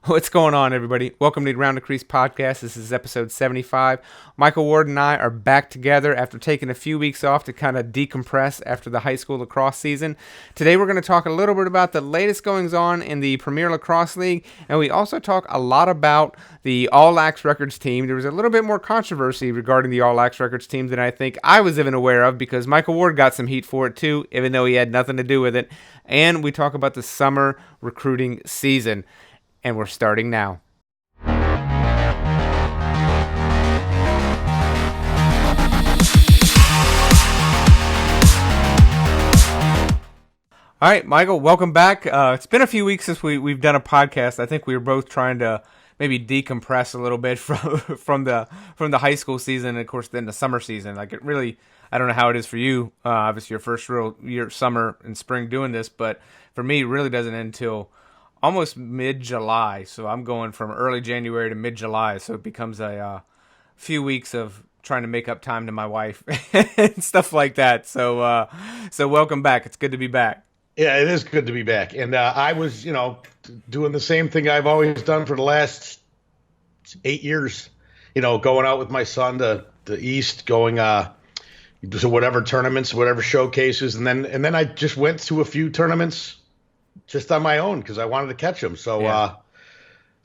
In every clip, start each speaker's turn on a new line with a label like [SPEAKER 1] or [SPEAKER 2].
[SPEAKER 1] What's going on, everybody? Welcome to the Round the Crease podcast. This is episode 75. Michael Ward and I are back together after taking a few weeks off to kind of decompress after the high school lacrosse season. Today we're going to talk a little bit about the latest goings-on in the Premier Lacrosse League, and we also talk a lot about the All-LaxRecords team. There was a little bit more controversy regarding the All-LaxRecords team than I think I was even aware of, because Michael Ward got some heat for it too, even though he had nothing to do with it. And we talk about the summer recruiting season. And we're starting now. All right, Michael, welcome back. It's been a few weeks since we've done a podcast. I think we were both trying to maybe decompress a little bit from the high school season, and of course then the summer season. Like, it really, I don't know how it is for you. Obviously, your first real year, summer and spring doing this, but for me, it really doesn't end until almost mid-July. So I'm going from early January to mid-July. So it becomes a few weeks of trying to make up time to my wife and stuff like that. So welcome back. It's good to be back.
[SPEAKER 2] Yeah, it is good to be back. And I was, doing the same thing I've always done for the last 8 years, going out with my son to the East, going to whatever tournaments, whatever showcases. And then I just went to a few tournaments just on my own because I wanted to catch them. So,
[SPEAKER 1] yeah.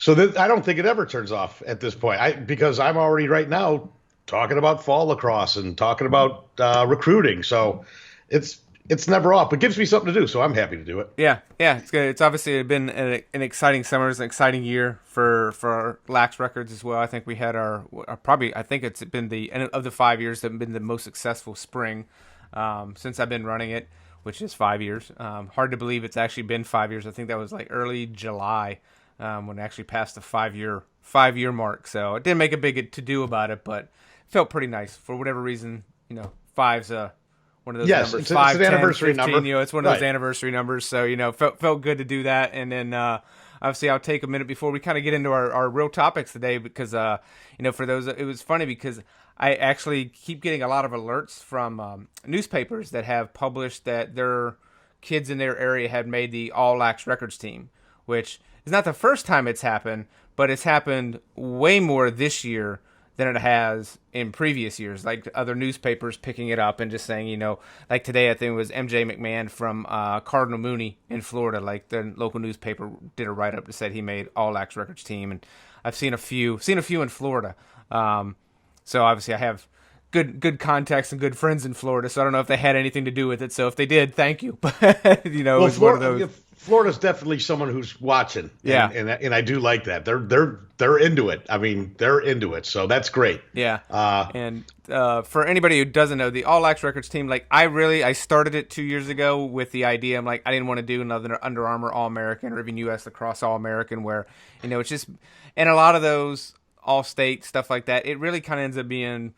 [SPEAKER 2] I don't think it ever turns off at this point. Because I'm already right now talking about fall lacrosse and talking about recruiting. So it's never off, but gives me something to do. So I'm happy to do it.
[SPEAKER 1] Yeah, it's good. It's obviously been an exciting summer. It's an exciting year for LaxRecords as well. I think we had our probably. I think it's been of the 5 years that have been the most successful spring since I've been running it, which is 5 years. Hard to believe it's actually been 5 years. I think that was like early July when it actually passed the five-year mark. So it didn't make a big to-do about it, but it felt pretty nice. For whatever reason, five's one of those numbers.
[SPEAKER 2] It's an anniversary
[SPEAKER 1] 15,
[SPEAKER 2] number.
[SPEAKER 1] It's one of those anniversary numbers. So, felt good to do that. And then obviously I'll take a minute before we kind of get into our real topics today because, for those, it was funny because I actually keep getting a lot of alerts from newspapers that have published that their kids in their area had made the All-LaxRecords team, which is not the first time it's happened, but it's happened way more this year than it has in previous years, like other newspapers picking it up and just saying, like today I think it was MJ McMahon from Cardinal Mooney in Florida, like the local newspaper did a write-up that said he made All-LaxRecords team, and I've seen a few in Florida. So obviously I have good contacts and good friends in Florida, so I don't know if they had anything to do with it. So if they did, thank you. But it was one of those.
[SPEAKER 2] Florida's definitely someone who's watching.
[SPEAKER 1] Yeah,
[SPEAKER 2] and I do like that. They're into it. I mean, they're into it. So that's great.
[SPEAKER 1] Yeah. And for anybody who doesn't know, the All-LaxRecords team, like I started it 2 years ago with the idea. I'm like, I didn't want to do another Under Armour All-American or even U.S. Lacrosse All-American, where it's just, and a lot of those all-state stuff like that, it really kind of ends up being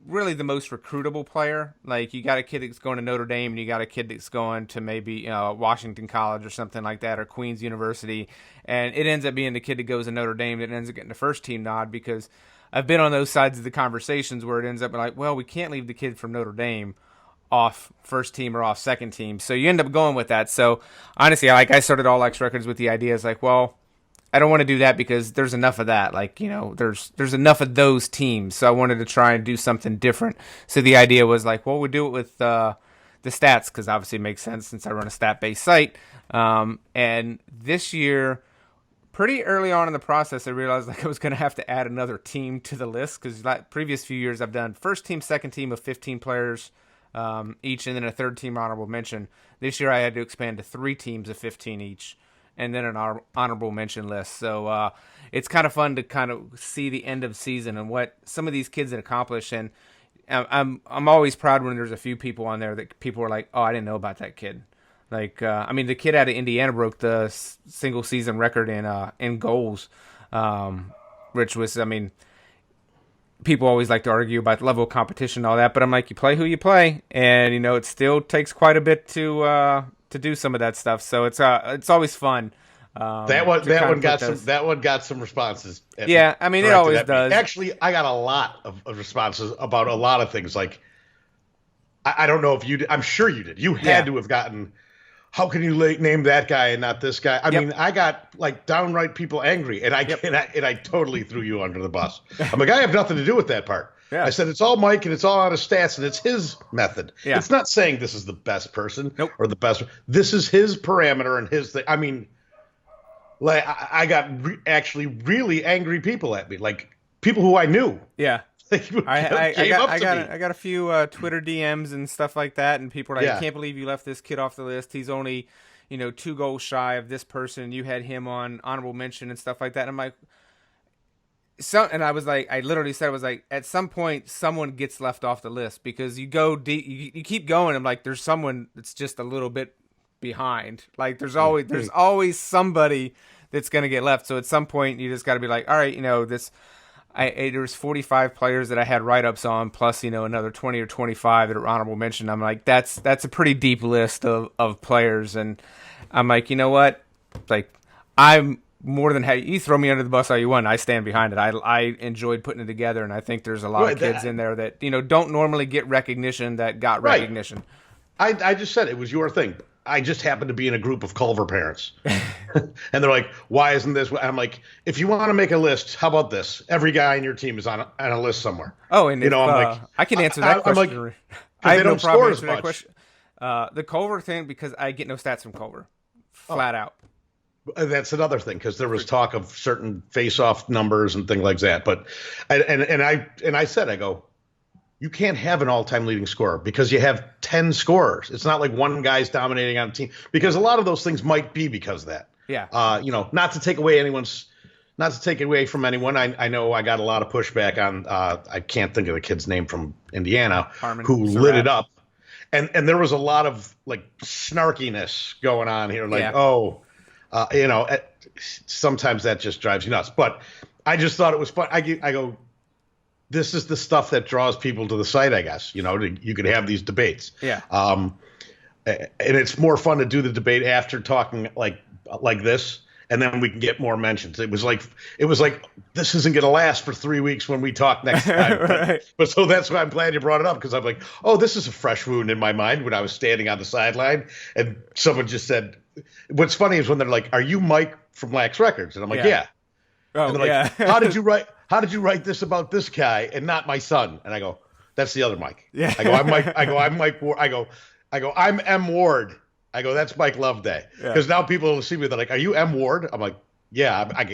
[SPEAKER 1] really the most recruitable player. Like, you got a kid that's going to Notre Dame and you got a kid that's going to maybe Washington College or something like that, or Queens University, and it ends up being the kid that goes to Notre Dame that ends up getting the first team nod, because I've been on those sides of the conversations where it ends up like, well, we can't leave the kid from Notre Dame off first team or off second team, so you end up going with that. So honestly, I started All-LaxRecords with the idea, it's like, well, I don't want to do that because there's enough of that. Like, there's enough of those teams. So I wanted to try and do something different. So the idea was like, well, we'll do it with the stats, because obviously it makes sense since I run a stat-based site. And this year, pretty early on in the process, I realized like I was going to have to add another team to the list, because like previous few years I've done first team, second team of 15 players each, and then a third team honorable mention. This year I had to expand to 3 teams of 15 each, and then an honorable mention list. So it's kind of fun to kind of see the end of season and what some of these kids had accomplished. And I'm always proud when there's a few people on there that people are like, oh, I didn't know about that kid. Like, the kid out of Indiana broke the single season record in goals, which was, people always like to argue about the level of competition and all that, but I'm like, you play who you play, and it still takes quite a bit to do some of that stuff. So it's always fun.
[SPEAKER 2] That one got some responses.
[SPEAKER 1] Yeah, it always does.
[SPEAKER 2] Actually, I got a lot of responses about a lot of things. Like, I don't know if you did. I'm sure you did. You had to have gotten how can you name that guy and not this guy? I
[SPEAKER 1] Yep.
[SPEAKER 2] mean, I got like downright people angry, and
[SPEAKER 1] Yep.
[SPEAKER 2] I totally threw you under the bus. I'm like, I have nothing to do with that part.
[SPEAKER 1] Yeah.
[SPEAKER 2] I said it's all Mike, and it's all on his stats, and it's his method.
[SPEAKER 1] Yeah.
[SPEAKER 2] It's not saying this is the best person
[SPEAKER 1] Nope.
[SPEAKER 2] or the best. This is his parameter and his thing. I mean, like I got actually really angry people at me, like people who I knew.
[SPEAKER 1] Yeah.
[SPEAKER 2] Came
[SPEAKER 1] I
[SPEAKER 2] up to me.
[SPEAKER 1] got a few Twitter DMs and stuff like that, and people are like,
[SPEAKER 2] Yeah.
[SPEAKER 1] I can't believe you left this kid off the list. He's only, 2 goals shy of this person, and you had him on honorable mention and stuff like that. And I'm like, and I was like, I literally said, I was like, at some point, someone gets left off the list because you go deep, you keep going. I'm like, there's someone that's just a little bit behind. Like, there's always somebody that's gonna get left. So at some point, you just got to be like, all right, there was 45 players that I had write-ups on, plus another 20 or 25 that are honorable mention. I'm like, that's a pretty deep list of players, and I'm like, you know what? Like, I'm more than happy. You throw me under the bus all you want. I stand behind it. I enjoyed putting it together, and I think there's a lot of kids in there that don't normally get recognition that got recognition.
[SPEAKER 2] I just said it was your thing. I just happened to be in a group of Culver parents. And they're like, why isn't this? I'm like, if you want to make a list, how about this? Every guy in your team is on a list somewhere.
[SPEAKER 1] Oh, and
[SPEAKER 2] I'm like,
[SPEAKER 1] I can answer that question.
[SPEAKER 2] I'm like,
[SPEAKER 1] I have
[SPEAKER 2] they
[SPEAKER 1] no
[SPEAKER 2] don't
[SPEAKER 1] problem
[SPEAKER 2] score
[SPEAKER 1] answering
[SPEAKER 2] as
[SPEAKER 1] that
[SPEAKER 2] much.
[SPEAKER 1] question. The Culver thing, because I get no stats from Culver. Flat out.
[SPEAKER 2] That's another thing, because there was talk of certain face-off numbers and things like that. But I said, I go, you can't have an all-time leading scorer because you have 10 scorers. It's not like one guy's dominating on a team, because a lot of those things might be because of that.
[SPEAKER 1] Yeah.
[SPEAKER 2] Not to take away from anyone. I know I got a lot of pushback on, I can't think of the kid's name from Indiana,
[SPEAKER 1] Harmon
[SPEAKER 2] who
[SPEAKER 1] Surratt.
[SPEAKER 2] lit it up. And there was a lot of like snarkiness going on here. Like, sometimes that just drives you nuts. But I just thought it was fun. I go, this is the stuff that draws people to the site, I guess. You could have these debates.
[SPEAKER 1] Yeah.
[SPEAKER 2] And it's more fun to do the debate after talking like this, and then we can get more mentions. It was like this isn't going to last for 3 weeks when we talk next time.
[SPEAKER 1] Right.
[SPEAKER 2] But so that's why I'm glad you brought it up, because I'm like, oh, this is a fresh wound in my mind when I was standing on the sideline and someone just said. What's funny is when they're like, "Are you Mike from LaxRecords?" And I'm like, "Yeah."
[SPEAKER 1] Oh,
[SPEAKER 2] and they're like, "How did you write this about this guy and not my son?" And I go, "That's the other Mike."
[SPEAKER 1] Yeah.
[SPEAKER 2] I go, "I'm Mike." I'm Mike Ward. I go, "I'm M Ward." I go, "That's Mike Loveday." Because now people will see me. They're like, "Are you M Ward?" I'm like, "Yeah,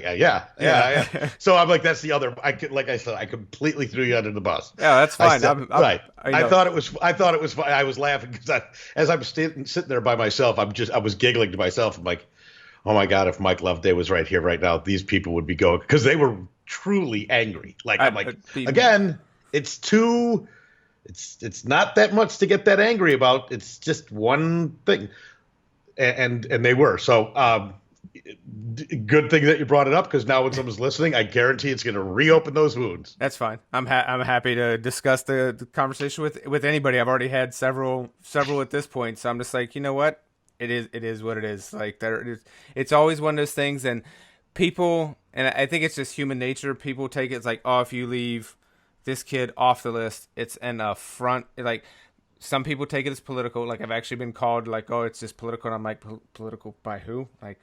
[SPEAKER 2] yeah." So I'm like, "That's the other." Like I said, I completely threw you under the bus.
[SPEAKER 1] Yeah, that's fine.
[SPEAKER 2] Right. I thought it was fun. I was laughing because as I'm sitting there by myself, I was giggling to myself. I'm like, oh my God, if Mike Loveday was right here right now, these people would be going, because they were truly angry. Like, I'm like, again, it's not that much to get that angry about. It's just one thing. And they were. So, good thing that you brought it up, because now when someone's listening, I guarantee it's going to reopen those wounds.
[SPEAKER 1] That's fine. I'm happy to discuss the conversation with anybody. I've already had several at this point, so I'm just like, you know what? It is what it is. Like, it's always one of those things, and people, and I think it's just human nature. People take it as like, oh, if you leave this kid off the list, it's an affront. Like, some people take it as political. Like, I've actually been called like, oh, it's just political. And I'm like, political by who? Like,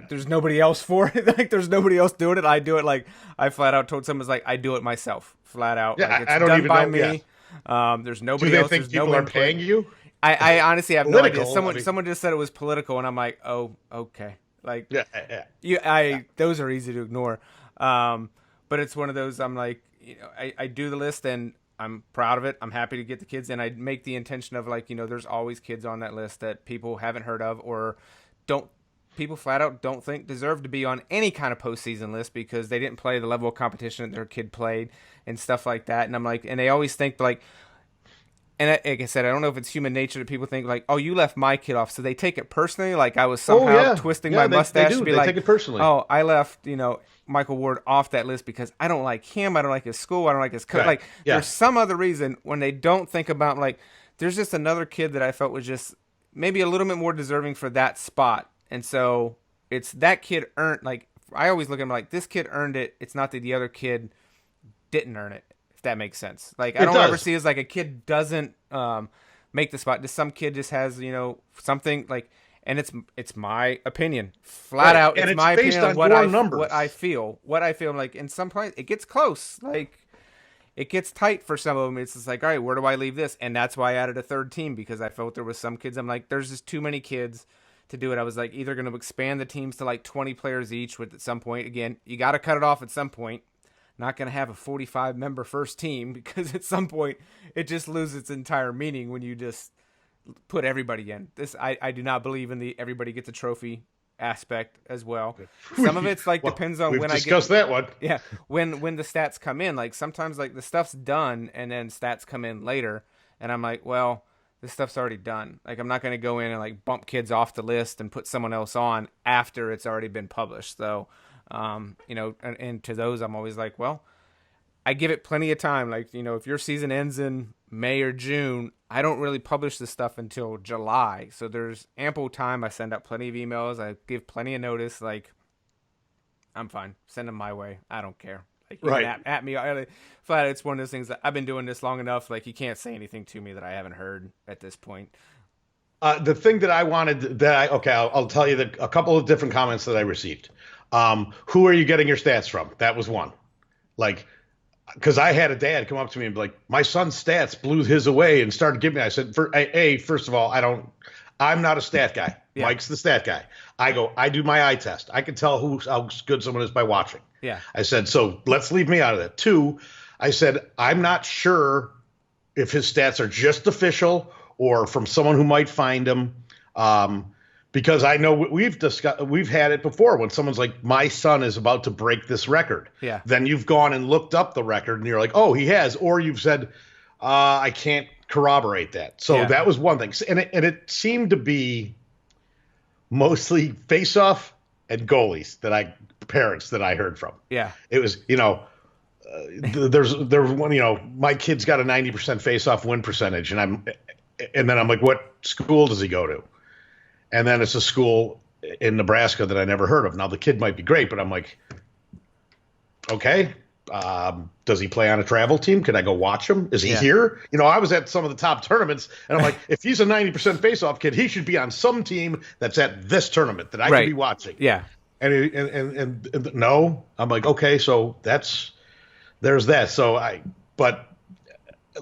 [SPEAKER 1] there's nobody else for it. Like, there's nobody else doing it. I do it. Like, I flat out told someone, like, I do it myself, flat out.
[SPEAKER 2] Yeah,
[SPEAKER 1] like, it's
[SPEAKER 2] I don't
[SPEAKER 1] done
[SPEAKER 2] even
[SPEAKER 1] by
[SPEAKER 2] know.
[SPEAKER 1] me.
[SPEAKER 2] Yeah.
[SPEAKER 1] There's nobody
[SPEAKER 2] Do they
[SPEAKER 1] else.
[SPEAKER 2] think
[SPEAKER 1] There's
[SPEAKER 2] people
[SPEAKER 1] no
[SPEAKER 2] are
[SPEAKER 1] input.
[SPEAKER 2] paying you?
[SPEAKER 1] I honestly have
[SPEAKER 2] Political,
[SPEAKER 1] no idea.
[SPEAKER 2] I mean-
[SPEAKER 1] Someone just said it was political, and I'm like, oh, okay. Like,
[SPEAKER 2] Yeah.
[SPEAKER 1] Those are easy to ignore. But it's one of those. I'm like, I do the list, and I'm proud of it. I'm happy to get the kids, and I make the intention of like, there's always kids on that list that people haven't heard of or people flat out don't think deserve to be on any kind of postseason list because they didn't play the level of competition that their kid played and stuff like that. And I'm like, and they always think like. And like I said, I don't know if it's human nature that people think like, oh, you left my kid off. So they take it personally. Like I was somehow twisting my mustache to be like,
[SPEAKER 2] take it personally.
[SPEAKER 1] Oh, I left, Michael Ward off that list because I don't like him. I don't like his school. I don't like his coach.
[SPEAKER 2] Right.
[SPEAKER 1] Like there's some other reason when they don't think about like, there's just another kid that I felt was just maybe a little bit more deserving for that spot. And so it's that kid earned, like, I always look at him like this kid earned it. It's not that the other kid didn't earn it. If that makes sense. Like I don't ever see it as like a kid doesn't make the spot. Just some kid just has, something like, and it's my opinion, flat out.
[SPEAKER 2] And
[SPEAKER 1] it's my
[SPEAKER 2] based
[SPEAKER 1] opinion
[SPEAKER 2] on
[SPEAKER 1] on what
[SPEAKER 2] your numbers.
[SPEAKER 1] what I feel. Like in some point, it gets close. Like it gets tight for some of them. It's just like, all right, where do I leave this? And that's why I added a third team, because I felt there was some kids. I'm like, there's just too many kids to do it. I was like, either going to expand the teams to like 20 players each, with at some point, again, you got to cut it off at some point. Not going to have a 45 member first team, because at some point it just loses its entire meaning when you just put everybody in. I do not believe in the everybody gets a trophy aspect as well. Some of it's like depends on when I
[SPEAKER 2] discussed that one.
[SPEAKER 1] Yeah, when the stats come in, like sometimes like the stuff's done and then stats come in later, and I'm like, well, this stuff's already done. Like I'm not going to go in and like bump kids off the list and put someone else on after it's already been published. So, and to those I'm always like, well, I give it plenty of time. Like, if your season ends in May or June, I don't really publish this stuff until July. So there's ample time. I send out plenty of emails. I give plenty of notice. Like, I'm fine. Send them my way. I don't care. Like,
[SPEAKER 2] right.
[SPEAKER 1] At me. Flat, it's one of those things that I've been doing this long enough. Like, you can't say anything to me that I haven't heard at this point.
[SPEAKER 2] The thing that I wanted I'll tell you a couple of different comments that I received. Who are you getting your stats from? That was one. Like, because I had a dad come up to me and be like, my son's stats blew his away and started giving me. I said, first of all, I'm not a stat guy. Yeah. Mike's the stat guy. I do my eye test. I can tell how good someone is by watching.
[SPEAKER 1] Yeah.
[SPEAKER 2] I said, so let's leave me out of that. 2, I said, I'm not sure if his stats are just official or from someone who might find him. Because I know we've had it before when someone's like, my son is about to break this record.
[SPEAKER 1] Yeah.
[SPEAKER 2] Then you've gone and looked up the record and you're like, oh, he has. Or you've said, I can't corroborate that. So that was one thing. And it seemed to be mostly face-off and goalies parents that I heard from.
[SPEAKER 1] Yeah.
[SPEAKER 2] It was, there's one, my kid's got a 90% face-off win percentage. And then I'm like, what school does he go to? And then it's a school in Nebraska that I never heard of. Now, the kid might be great, but I'm like, okay, does he play on a travel team? Can I go watch him? Is he here? I was at some of the top tournaments, and I'm like, if he's a 90% face-off kid, he should be on some team that's at this tournament that I could be watching.
[SPEAKER 1] Yeah.
[SPEAKER 2] And no, I'm like, okay, so there's that. But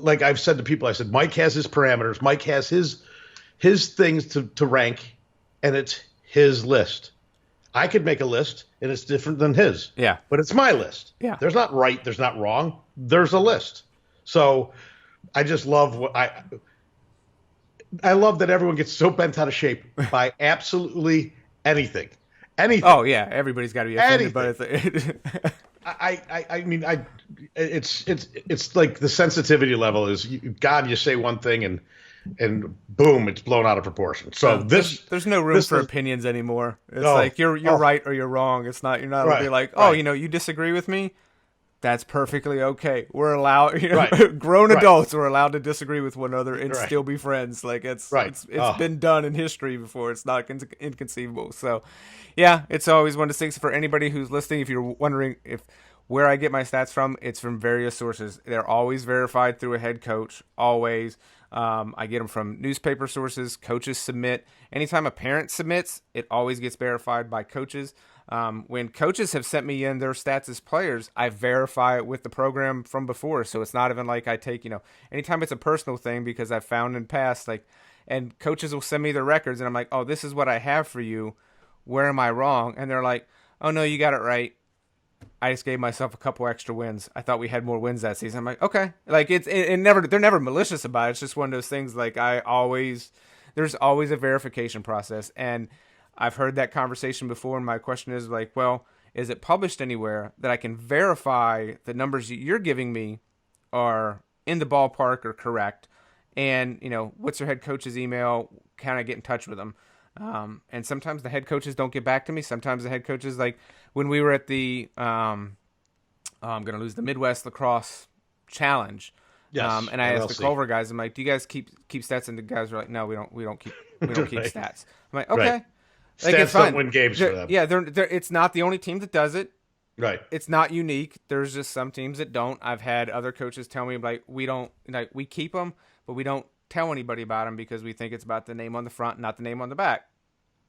[SPEAKER 2] like I've said to people, I said, Mike has his parameters. Mike has his things to rank, and it's his list. I could make a list, and it's different than his.
[SPEAKER 1] Yeah.
[SPEAKER 2] But it's my list.
[SPEAKER 1] Yeah.
[SPEAKER 2] There's not right. There's not wrong. There's a list. So I just love I love that everyone gets so bent out of shape by absolutely anything. Anything.
[SPEAKER 1] Oh yeah, everybody's got to be offended by it.
[SPEAKER 2] I mean, it's like the sensitivity level is you say one thing and boom, it's blown out of proportion. So
[SPEAKER 1] there's no room for opinions anymore. It's like you're right or you're wrong. You're not allowed to be like, you disagree with me. That's perfectly okay. We're allowed, grown adults are allowed to disagree with one another and still be friends. Like it's been done in history before. It's not inconceivable. So, yeah, it's always one of the things for anybody who's listening. If you're wondering where I get my stats from, it's from various sources. They're always verified through a head coach. Always. I get them from newspaper sources. Coaches submit. Anytime a parent submits, it always gets verified by coaches. When coaches have sent me in their stats as players, I verify it with the program from before. So it's not even like I take, anytime it's a personal thing, because I've found in past, and coaches will send me their records and I'm like, oh, this is what I have for you. Where am I wrong? And they're like, oh no, you got it right. I just gave myself a couple extra wins. I thought we had more wins that season. I'm like, okay. Like they're never malicious about it. It's just one of those things. Like there's always a verification process. And I've heard that conversation before, and my question is like, well, is it published anywhere that I can verify the numbers you're giving me are in the ballpark or correct? And, what's your head coach's email? Can I get in touch with them? And sometimes the head coaches don't get back to me. Sometimes the head coaches, like when we were at the, I'm going to lose the Midwest Lacrosse Challenge.
[SPEAKER 2] Yes,
[SPEAKER 1] and I asked the Culver guys, I'm like, do you guys keep stats? And the guys were like, no, we don't keep stats. I'm like, okay.
[SPEAKER 2] Right. Stats don't win games for them.
[SPEAKER 1] Yeah, it's not the only team that does it.
[SPEAKER 2] Right.
[SPEAKER 1] It's not unique. There's just some teams that don't. I've had other coaches tell me, like, we keep them, but we don't tell anybody about them because we think it's about the name on the front, not the name on the back.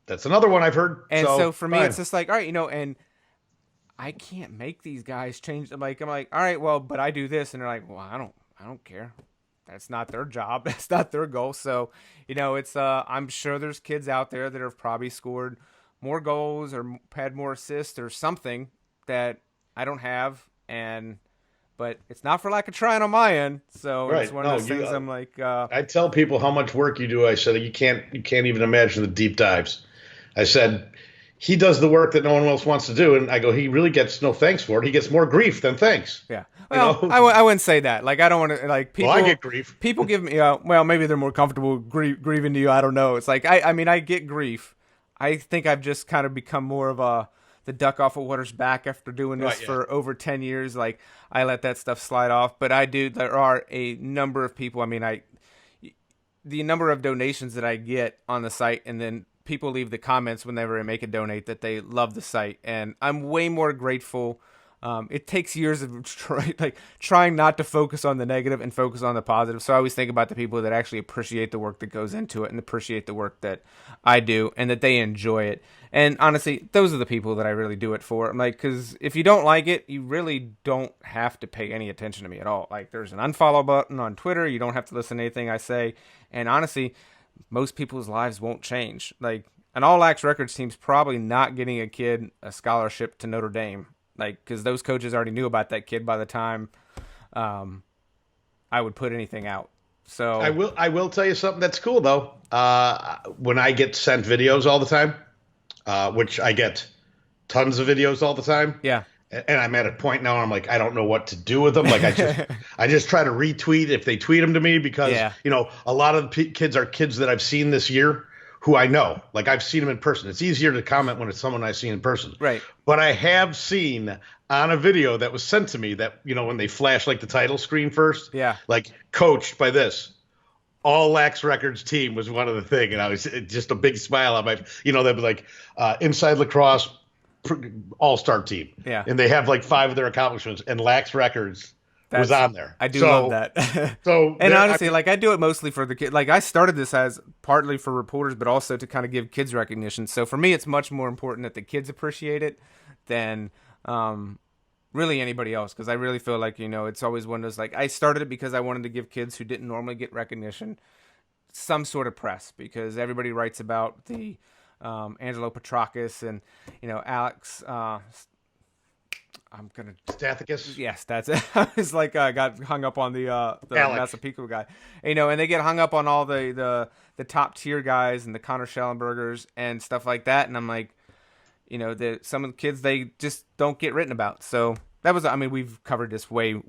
[SPEAKER 2] That's another one I've heard.
[SPEAKER 1] And so for me,
[SPEAKER 2] fine.
[SPEAKER 1] it's just like, all right, and I can't make these guys change. I'm like, all right, well, but I do this, and they're like, well, I don't care. That's not their job. That's not their goal. So, it's I'm sure there's kids out there that have probably scored more goals or had more assists or something that I don't have, but it's not for lack of trying on my end. So It's one of those things. I'm like,
[SPEAKER 2] I tell people how much work you do. I said you can't even imagine the deep dives. I said he does the work that no one else wants to do, and I go, he really gets no thanks for it. He gets more grief than thanks.
[SPEAKER 1] Yeah. Well, I wouldn't say that. Like, I don't want to, like, people.
[SPEAKER 2] Well, I get grief.
[SPEAKER 1] People give me, well, maybe they're more comfortable grieving to you. I don't know. It's like, I mean, I get grief. I think I've just kind of become more of the duck off of water's back after doing this for over 10 years. Like, I let that stuff slide off. But there are a number of people. I mean, the number of donations that I get on the site, and then people leave the comments whenever I make a donate that they love the site, and I'm way more grateful. It takes years of trying not to focus on the negative and focus on the positive. So I always think about the people that actually appreciate the work that goes into it and appreciate the work that I do and that they enjoy it. And honestly, those are the people that I really do it for. I'm like, because if you don't like it, you really don't have to pay any attention to me at all. Like, there's an unfollow button on Twitter. You don't have to listen to anything I say. And honestly, most people's lives won't change. Like, an All-LaxRecords team's probably not getting a kid a scholarship to Notre Dame. Like, because those coaches already knew about that kid by the time I would put anything out. So
[SPEAKER 2] I will tell you something that's cool though. When I get sent videos all the time, which I get tons of videos all the time.
[SPEAKER 1] Yeah.
[SPEAKER 2] And I'm at a point now where I'm like, I don't know what to do with them. Like, I just try to retweet if they tweet them to me because a lot of the kids are kids that I've seen this year who I know. Like, I've seen them in person. It's easier to comment when it's someone I've seen in person.
[SPEAKER 1] Right.
[SPEAKER 2] But I have seen on a video that was sent to me that, when they flash like the title screen first, like, coached by this All-LaxRecords team was one of the thing. And I was just a big smile on my, they'd be like, Inside Lacrosse all-star team.
[SPEAKER 1] Yeah.
[SPEAKER 2] And they have like 5 of their accomplishments, and LaxRecords was on there.
[SPEAKER 1] I do love that. And honestly, I do it mostly for the kids. Like, I started this as partly for reporters, but also to kind of give kids recognition. So for me, it's much more important that the kids appreciate it than really anybody else. Because I really feel like, it's always one of those, like, I started it because I wanted to give kids who didn't normally get recognition some sort of press, because everybody writes about the Angelo Petrakis and, Alex. I'm gonna
[SPEAKER 2] Stathakis.
[SPEAKER 1] Yes, that's it. I was like, got hung up on the Massapequa guy, and they get hung up on all the top tier guys and the Connor Schellenbergers and stuff like that. And I'm like, some of the kids, they just don't get written about. So that was, I mean, we've covered this way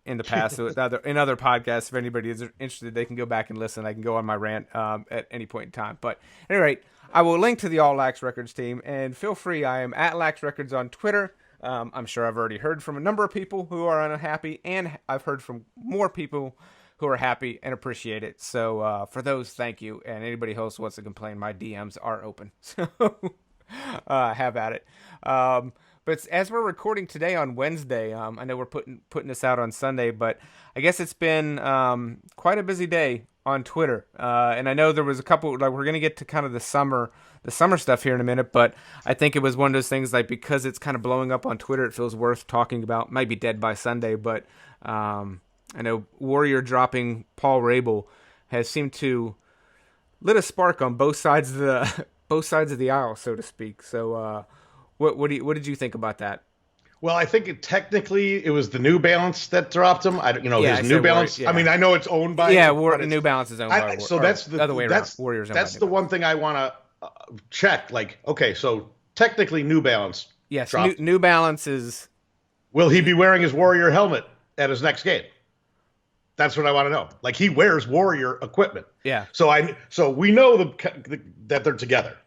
[SPEAKER 1] in the past. So in other podcasts, if anybody is interested, they can go back and listen. I can go on my rant at any point in time. But at any rate, I will link to the All-LaxRecords team, and feel free. I am at LaxRecords on Twitter. I'm sure I've already heard from a number of people who are unhappy, and I've heard from more people who are happy and appreciate it. So for those, thank you. And anybody else who wants to complain, my DMs are open. So have at it. But as we're recording today on Wednesday, I know we're putting this out on Sunday, but I guess it's been quite a busy day on Twitter. And I know there was a couple, like, we're going to get to kind of the summer stuff here in a minute, but I think it was one of those things, like, because it's kind of blowing up on Twitter, it feels worth talking about. Might be dead by Sunday, but I know Warrior dropping Paul Rabil has seemed to lit a spark on both sides of the aisle, so to speak. So what did you think about that?
[SPEAKER 2] Well, I think technically it was the New Balance that dropped him. His New Balance.
[SPEAKER 1] Yeah.
[SPEAKER 2] I mean, I know it's owned by.
[SPEAKER 1] Yeah, New Balance is owned by Warrior.
[SPEAKER 2] So that's the
[SPEAKER 1] other way around. Warrior's owned by
[SPEAKER 2] that's the one thing I want to check. Like, okay, so technically New Balance.
[SPEAKER 1] Yes, New Balance is.
[SPEAKER 2] Will he be wearing his Warrior helmet at his next game? That's what I want to know. Like, he wears Warrior equipment.
[SPEAKER 1] Yeah.
[SPEAKER 2] So we know that they're together,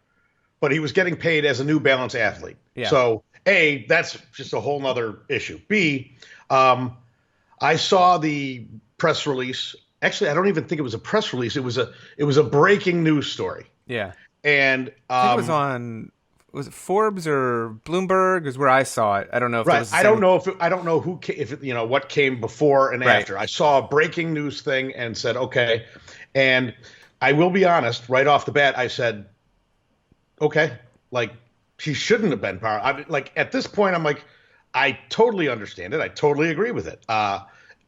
[SPEAKER 2] but he was getting paid as a New Balance athlete.
[SPEAKER 1] Yeah.
[SPEAKER 2] So A, that's just a whole nother issue. B, I saw the press release. Actually, I don't even think it was a press release. It was a breaking news story.
[SPEAKER 1] Yeah.
[SPEAKER 2] And
[SPEAKER 1] I think it was on, was it Forbes or Bloomberg? Is where I saw it. I don't know if
[SPEAKER 2] right.
[SPEAKER 1] it was
[SPEAKER 2] I don't know what came before and after. I saw a breaking news thing and said, okay. And I will be honest, right off the bat, I said, okay, like she shouldn't have been part. Like at this point, I'm like, I totally understand it. I totally agree with it.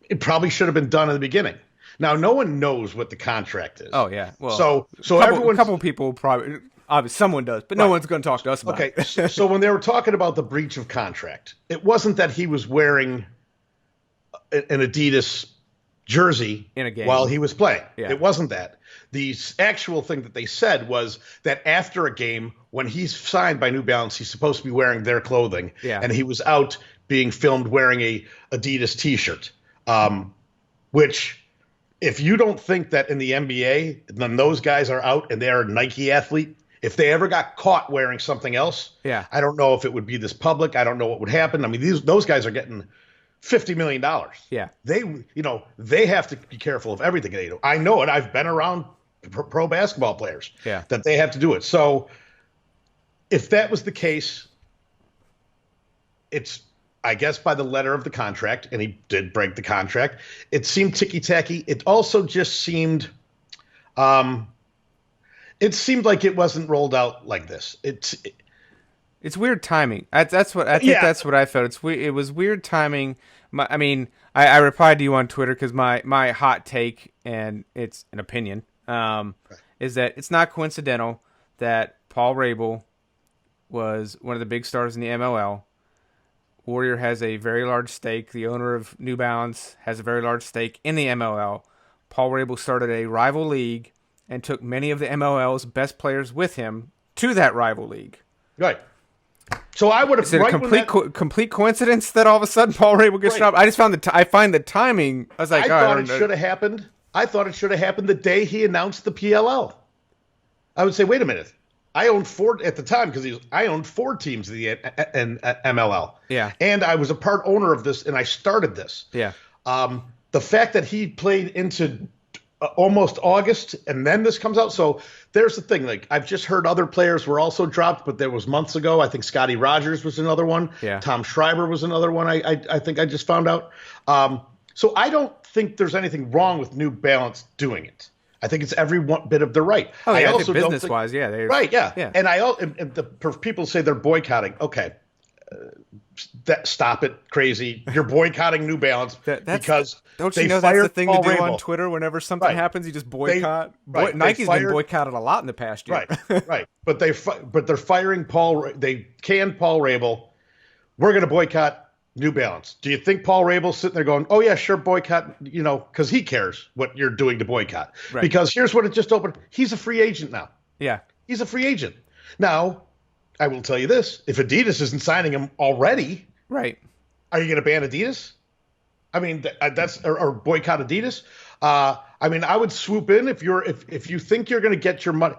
[SPEAKER 2] It probably should have been done in the beginning. Now, no one knows what the contract is.
[SPEAKER 1] Oh yeah. Well,
[SPEAKER 2] so
[SPEAKER 1] a couple people probably, obviously someone does, but no one's going to talk to us about it.
[SPEAKER 2] Okay, so when they were talking about the breach of contract, it wasn't that he was wearing an Adidas jersey
[SPEAKER 1] In a game.
[SPEAKER 2] while he was playing.
[SPEAKER 1] Yeah.
[SPEAKER 2] It wasn't that. The actual thing that they said was that after a game, when he's signed by New Balance, he's supposed to be wearing their clothing.
[SPEAKER 1] Yeah.
[SPEAKER 2] And he was out being filmed wearing a Adidas T-shirt, which if you don't think that in the NBA, then those guys are out and they're a Nike athlete, if they ever got caught wearing something else,
[SPEAKER 1] Yeah.
[SPEAKER 2] I don't know if it would be this public. I don't know what would happen. I mean, those guys are getting $50 million.
[SPEAKER 1] Yeah.
[SPEAKER 2] They have to be careful of everything they do. I know it. I've been around pro basketball players that they have to do it. So if that was the case, it's, I guess, by the letter of the contract, and he did break the contract. It seemed ticky-tacky. It also just seemed it seemed like it wasn't rolled out like this.
[SPEAKER 1] It's weird timing. That's what I think. Yeah. That's what I felt. It was weird timing. I replied to you on Twitter because my hot take, and it's an opinion, is that it's not coincidental that Paul Rabil was one of the big stars in the MLL. Warrior has a very large stake. The owner of New Balance has a very large stake in the MLL. Paul Rabil started a rival league and took many of the MLL's best players with him to that rival league.
[SPEAKER 2] Right. So I would have.
[SPEAKER 1] Is it a complete coincidence that all of a sudden Paul Rabil gets dropped? I just found I find the timing. I was like,
[SPEAKER 2] I thought it should have happened. I thought it should have happened the day he announced the PLL. I would say, wait a minute. I owned 4 at the time because I owned 4 teams in the MLL.
[SPEAKER 1] Yeah.
[SPEAKER 2] And I was a part owner of this, and I started this.
[SPEAKER 1] Yeah.
[SPEAKER 2] The fact that he played into almost August, and then this comes out. So there's the thing. Like, I've just heard other players were also dropped, but there was months ago. I think Scotty Rogers was another one.
[SPEAKER 1] Yeah.
[SPEAKER 2] Tom Schreiber was another one. I think I just found out. So I don't think there's anything wrong with New Balance doing it. I think it's every bit of the right.
[SPEAKER 1] Oh, yeah,
[SPEAKER 2] I also
[SPEAKER 1] business-wise, yeah.
[SPEAKER 2] Right, yeah. And people say they're boycotting. Okay, stop it, crazy. You're boycotting New Balance because
[SPEAKER 1] don't you know that's the thing
[SPEAKER 2] Paul
[SPEAKER 1] to do
[SPEAKER 2] Rabil
[SPEAKER 1] on Twitter whenever something happens? You just boycott. Nike's been boycotted a lot in the past year.
[SPEAKER 2] Right. But they're firing Paul. They canned Paul Rabil. We're going to boycott New Balance. Do you think Paul Rabel's sitting there going, oh, yeah, sure, boycott, because he cares what you're doing to boycott. Right. Because here's what it just opened. He's a free agent now.
[SPEAKER 1] Yeah.
[SPEAKER 2] He's a free agent. Now, I will tell you this. If Adidas isn't signing him already,
[SPEAKER 1] right,
[SPEAKER 2] are you going to ban Adidas? I mean, or boycott Adidas? I mean, I would swoop in if you think you're going to get your money.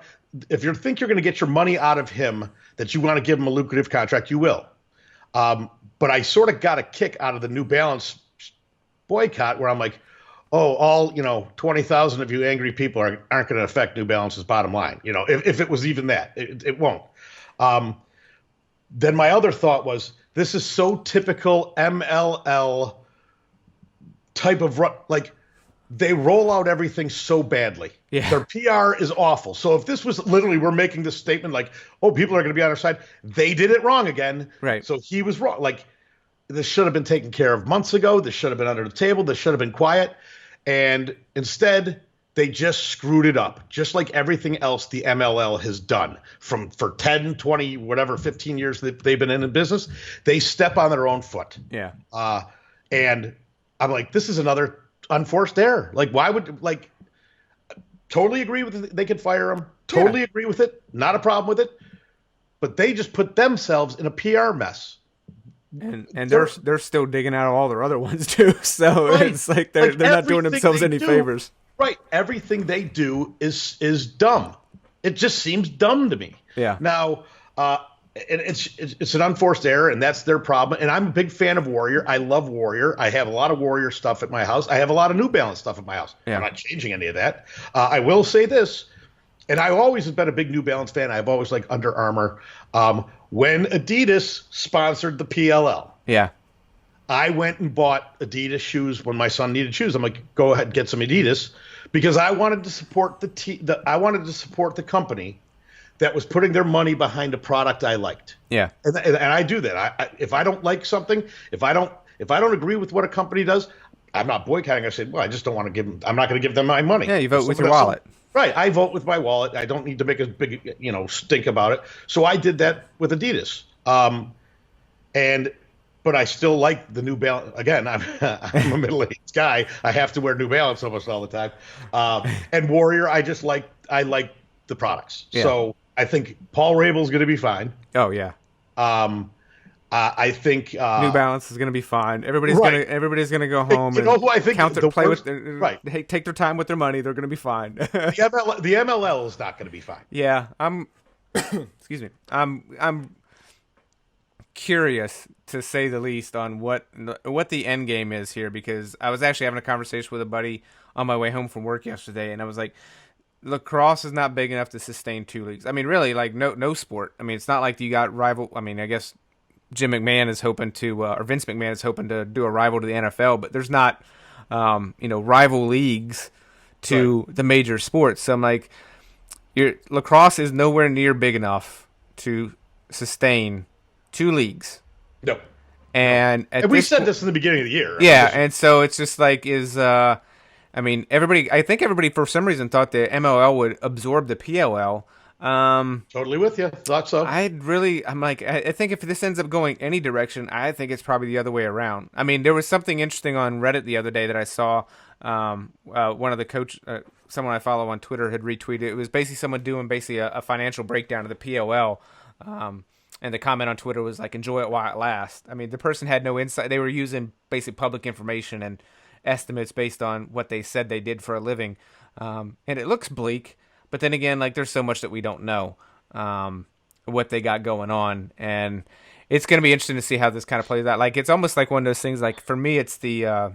[SPEAKER 2] If you think you're going to get your money out of him, that you want to give him a lucrative contract, you will. But I sort of got a kick out of the New Balance boycott where I'm like, oh, all 20,000 of you angry people aren't going to affect New Balance's bottom line. If it was even that, it won't. Then my other thought was, this is so typical MLL type of they roll out everything so badly.
[SPEAKER 1] Yeah.
[SPEAKER 2] Their PR is awful. So if this was literally, we're making this statement like, oh, people are going to be on our side, they did it wrong again.
[SPEAKER 1] Right.
[SPEAKER 2] So he was wrong. Like, this should have been taken care of months ago. This should have been under the table. This should have been quiet. And instead, they just screwed it up, just like everything else the MLL has done for 10, 20, whatever, 15 years that they've been in the business. They step on their own foot.
[SPEAKER 1] Yeah.
[SPEAKER 2] And I'm like, this is another unforced error. Like, why would, totally agree with it. They could fire him. Totally agree with it. Not a problem with it. But they just put themselves in a PR mess.
[SPEAKER 1] And they're still digging out all their other ones too. So right. It's like they're not doing themselves any favors.
[SPEAKER 2] Right. Everything they do is dumb. It just seems dumb to me.
[SPEAKER 1] Yeah.
[SPEAKER 2] Now, and it's an unforced error, and that's their problem. And I'm a big fan of Warrior. I love Warrior. I have a lot of Warrior stuff at my house. I have a lot of New Balance stuff at my house. Yeah. I'm not changing any of that. I will say this, and I always have been a big New Balance fan. I've always liked Under Armour. When Adidas sponsored the PLL, I went and bought Adidas shoes when my son needed shoes. I'm like, go ahead, get some Adidas, because I wanted to support I wanted to support the company that was putting their money behind a product I liked.
[SPEAKER 1] Yeah.
[SPEAKER 2] And I do that. If I don't like something, if I don't agree with what a company does, I'm not boycotting. I said, well, I just don't want to give them. I'm not going to give them my money.
[SPEAKER 1] Yeah, you vote with your wallet.
[SPEAKER 2] Right. I vote with my wallet. I don't need to make a big, stink about it. So I did that with Adidas. But I still like the New Balance. Again, I'm a middle-aged guy. I have to wear New Balance almost all the time. And Warrior, I like the products. Yeah. So I think Paul Rabil is going to be fine.
[SPEAKER 1] Oh yeah.
[SPEAKER 2] I think
[SPEAKER 1] New Balance is going to the fine. Everybody's going to go home
[SPEAKER 2] and
[SPEAKER 1] who I
[SPEAKER 2] think
[SPEAKER 1] play with their, take their time with their money. They're going to be fine.
[SPEAKER 2] The MLL is not going to be fine.
[SPEAKER 1] Yeah, excuse me. I'm curious to say the least on what the end game is here, because I was actually having a conversation with a buddy on my way home from work yesterday, and I was like, lacrosse is not big enough to sustain 2 leagues. I mean, really, like no sport. I mean, it's not like you got rival. I mean, I guess Jim McMahon is hoping to, or Vince McMahon is hoping to do a rival to the NFL, but there's not, rival leagues to the major sports. So I'm like, lacrosse is nowhere near big enough to sustain 2 leagues.
[SPEAKER 2] No.
[SPEAKER 1] And
[SPEAKER 2] we said this in the beginning of the year.
[SPEAKER 1] Yeah, and so it's just like I think everybody for some reason thought the MLL would absorb the PLL.
[SPEAKER 2] Totally with you. Thought so.
[SPEAKER 1] I think if this ends up going any direction, I think it's probably the other way around. I mean, there was something interesting on Reddit the other day that I saw. One of the someone I follow on Twitter had retweeted. It was basically someone doing a financial breakdown of the PLL. And the comment on Twitter was like, enjoy it while it lasts. I mean, the person had no insight. They were using basic public information and estimates based on what they said they did for a living. And it looks bleak. But then again, like, there's so much that we don't know what they got going on. And it's going to be interesting to see how this kind of plays out. Like, it's almost like one of those things, like, for me, it's the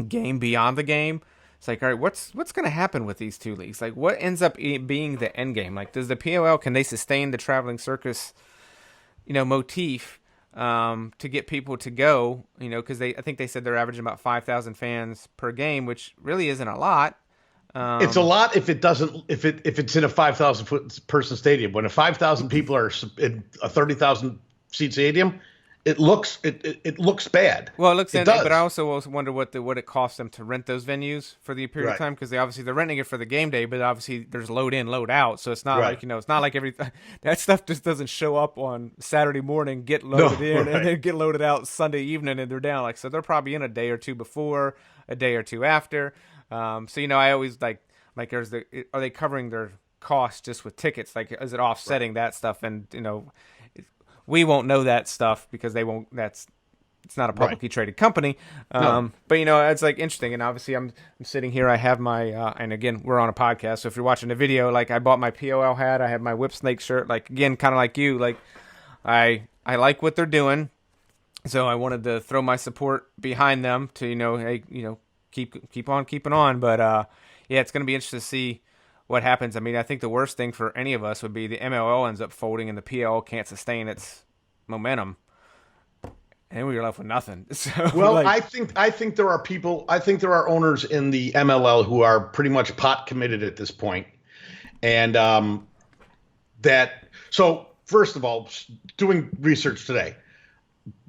[SPEAKER 1] game beyond the game. It's like, all right, what's going to happen with these 2 leagues? Like, what ends up being the end game? Like, does the POL, can they sustain the traveling circus, motif to get people to go? Because I think they said they're averaging about 5,000 fans per game, which really isn't a lot.
[SPEAKER 2] It's a lot if it's in a 5,000 person stadium. When 5,000 people are in a 30,000 seat stadium, it looks bad.
[SPEAKER 1] Well, it looks bad, but I also wonder what it costs them to rent those venues for the period of time, because they're renting it for the game day, but obviously there's load in, load out, so it's not like it's not like everything that stuff just doesn't show up on Saturday morning, get loaded in, and then get loaded out Sunday evening, and they're down. Like, so they're probably in a day or two before, a day or two after. So I always like are they covering their costs just with tickets? Like, is it offsetting that stuff? And we won't know that stuff because they won't. It's not a publicly traded company. But it's like interesting. And obviously, I'm sitting here. I have my and again, we're on a podcast, so if you're watching the video, like, I bought my POL hat. I have my Whip Snake shirt. Like, again, kind of like you. Like, I like what they're doing, so I wanted to throw my support behind them to keep on keeping on. But it's going to be interesting to see what happens. I mean, I think the worst thing for any of us would be the MLL ends up folding and the PL can't sustain its momentum, and we're left with nothing. So,
[SPEAKER 2] well, I think there are people. I think there are owners in the MLL who are pretty much pot committed at this point, and So first of all, doing research today,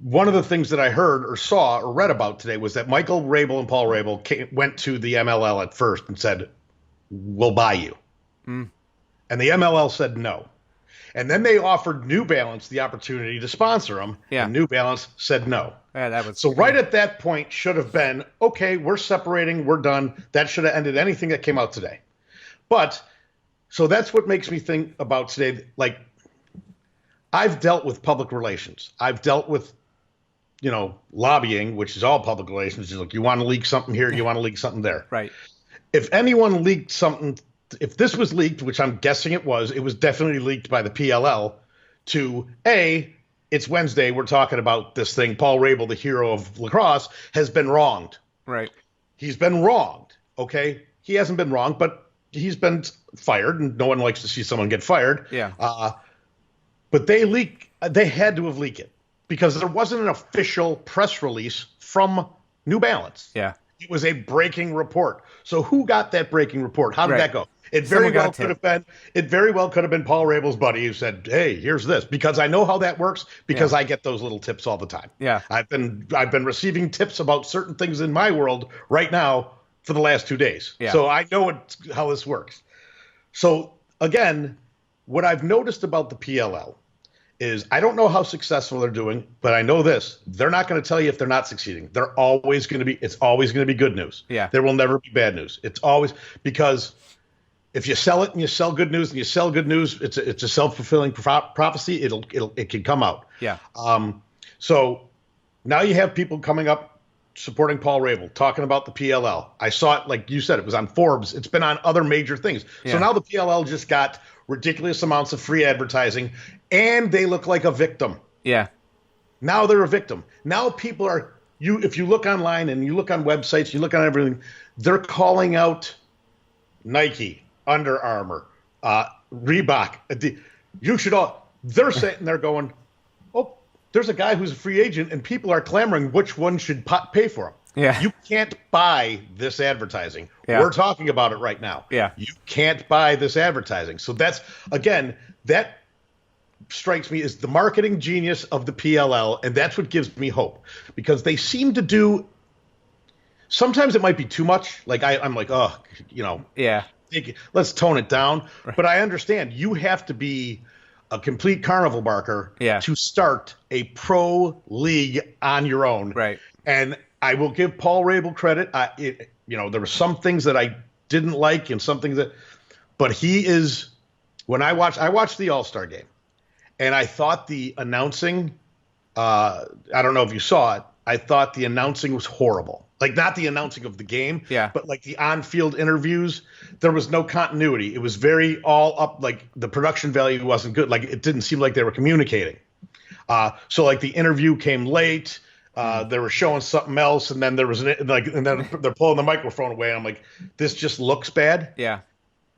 [SPEAKER 2] one of the things that I heard or saw or read about today was that Michael Rabil and Paul Rabil went to the MLL at first and said, "We'll buy you," and the MLL said no. And then they offered New Balance the opportunity to sponsor them. Yeah. And New Balance said no.
[SPEAKER 1] Yeah, that was
[SPEAKER 2] so right at that point should have been, okay, we're separating, we're done. That should have ended anything that came out today. But so that's what makes me think about today. Like, I've dealt with public relations. I've dealt with, lobbying, which is all public relations. It's like, you want to leak something here, you want to leak something there.
[SPEAKER 1] Right.
[SPEAKER 2] If anyone leaked something, if this was leaked, which I'm guessing it was definitely leaked by the PLL to it's Wednesday, we're talking about this thing. Paul Rabil, the hero of lacrosse, has been wronged.
[SPEAKER 1] Right.
[SPEAKER 2] He's been wronged. Okay. He hasn't been wronged, but he's been fired, and no one likes to see someone get fired.
[SPEAKER 1] Yeah.
[SPEAKER 2] But they had to have leaked it because there wasn't an official press release from New Balance.
[SPEAKER 1] Yeah.
[SPEAKER 2] It was a breaking report. So who got that breaking report? How did that go? It very well could have been. It very well could have been Paul Rabel's buddy who said, "Hey, here's this," because I know how that works because I get those little tips all the time.
[SPEAKER 1] Yeah,
[SPEAKER 2] I've been receiving tips about certain things in my world right now for the last 2 days.
[SPEAKER 1] Yeah.
[SPEAKER 2] So I know how this works. So again, what I've noticed about the PLL is I don't know how successful they're doing, but I know this: they're not going to tell you if they're not succeeding. They're always going to be. It's always going to be good news.
[SPEAKER 1] Yeah.
[SPEAKER 2] There will never be bad news. It's always because if you sell it and you sell good news and you sell good news, it's a self-fulfilling prophecy. It can come out.
[SPEAKER 1] Yeah.
[SPEAKER 2] So now you have people coming up supporting Paul Rabel, talking about the PLL. I saw it, like you said, it was on Forbes. It's been on other major things.
[SPEAKER 1] Yeah.
[SPEAKER 2] So now the PLL just got ridiculous amounts of free advertising, and they look like a victim.
[SPEAKER 1] Yeah.
[SPEAKER 2] Now they're a victim. Now people are if you look online and you look on websites, you look on everything, they're calling out Nike, Under Armour, Reebok. You should all. They're sitting there going, "Oh, there's a guy who's a free agent, and people are clamoring which one should pay for him."
[SPEAKER 1] Yeah.
[SPEAKER 2] You can't buy this advertising.
[SPEAKER 1] Yeah.
[SPEAKER 2] We're talking about it right now.
[SPEAKER 1] Yeah.
[SPEAKER 2] You can't buy this advertising. So that's, again, that strikes me as the marketing genius of the PLL, and that's what gives me hope. Because they seem to do, sometimes it might be too much. Like I'm like, oh,
[SPEAKER 1] Yeah.
[SPEAKER 2] let's tone it down. Right. But I understand you have to be a complete carnival barker to start a pro league on your own.
[SPEAKER 1] Right.
[SPEAKER 2] And I will give Paul Rabel credit. There were some things that I didn't like and some things but he is, when I watched the All-Star game, and I thought the announcing, I don't know if you saw it, I thought the announcing was horrible. Like, not the announcing of the game, but like the on-field interviews, there was no continuity. It was very all up, like the production value wasn't good. Like, it didn't seem like they were communicating. So like the interview came late. They were showing something else, and then there was and then they're pulling the microphone away, and I'm like, this just looks bad.
[SPEAKER 1] Yeah.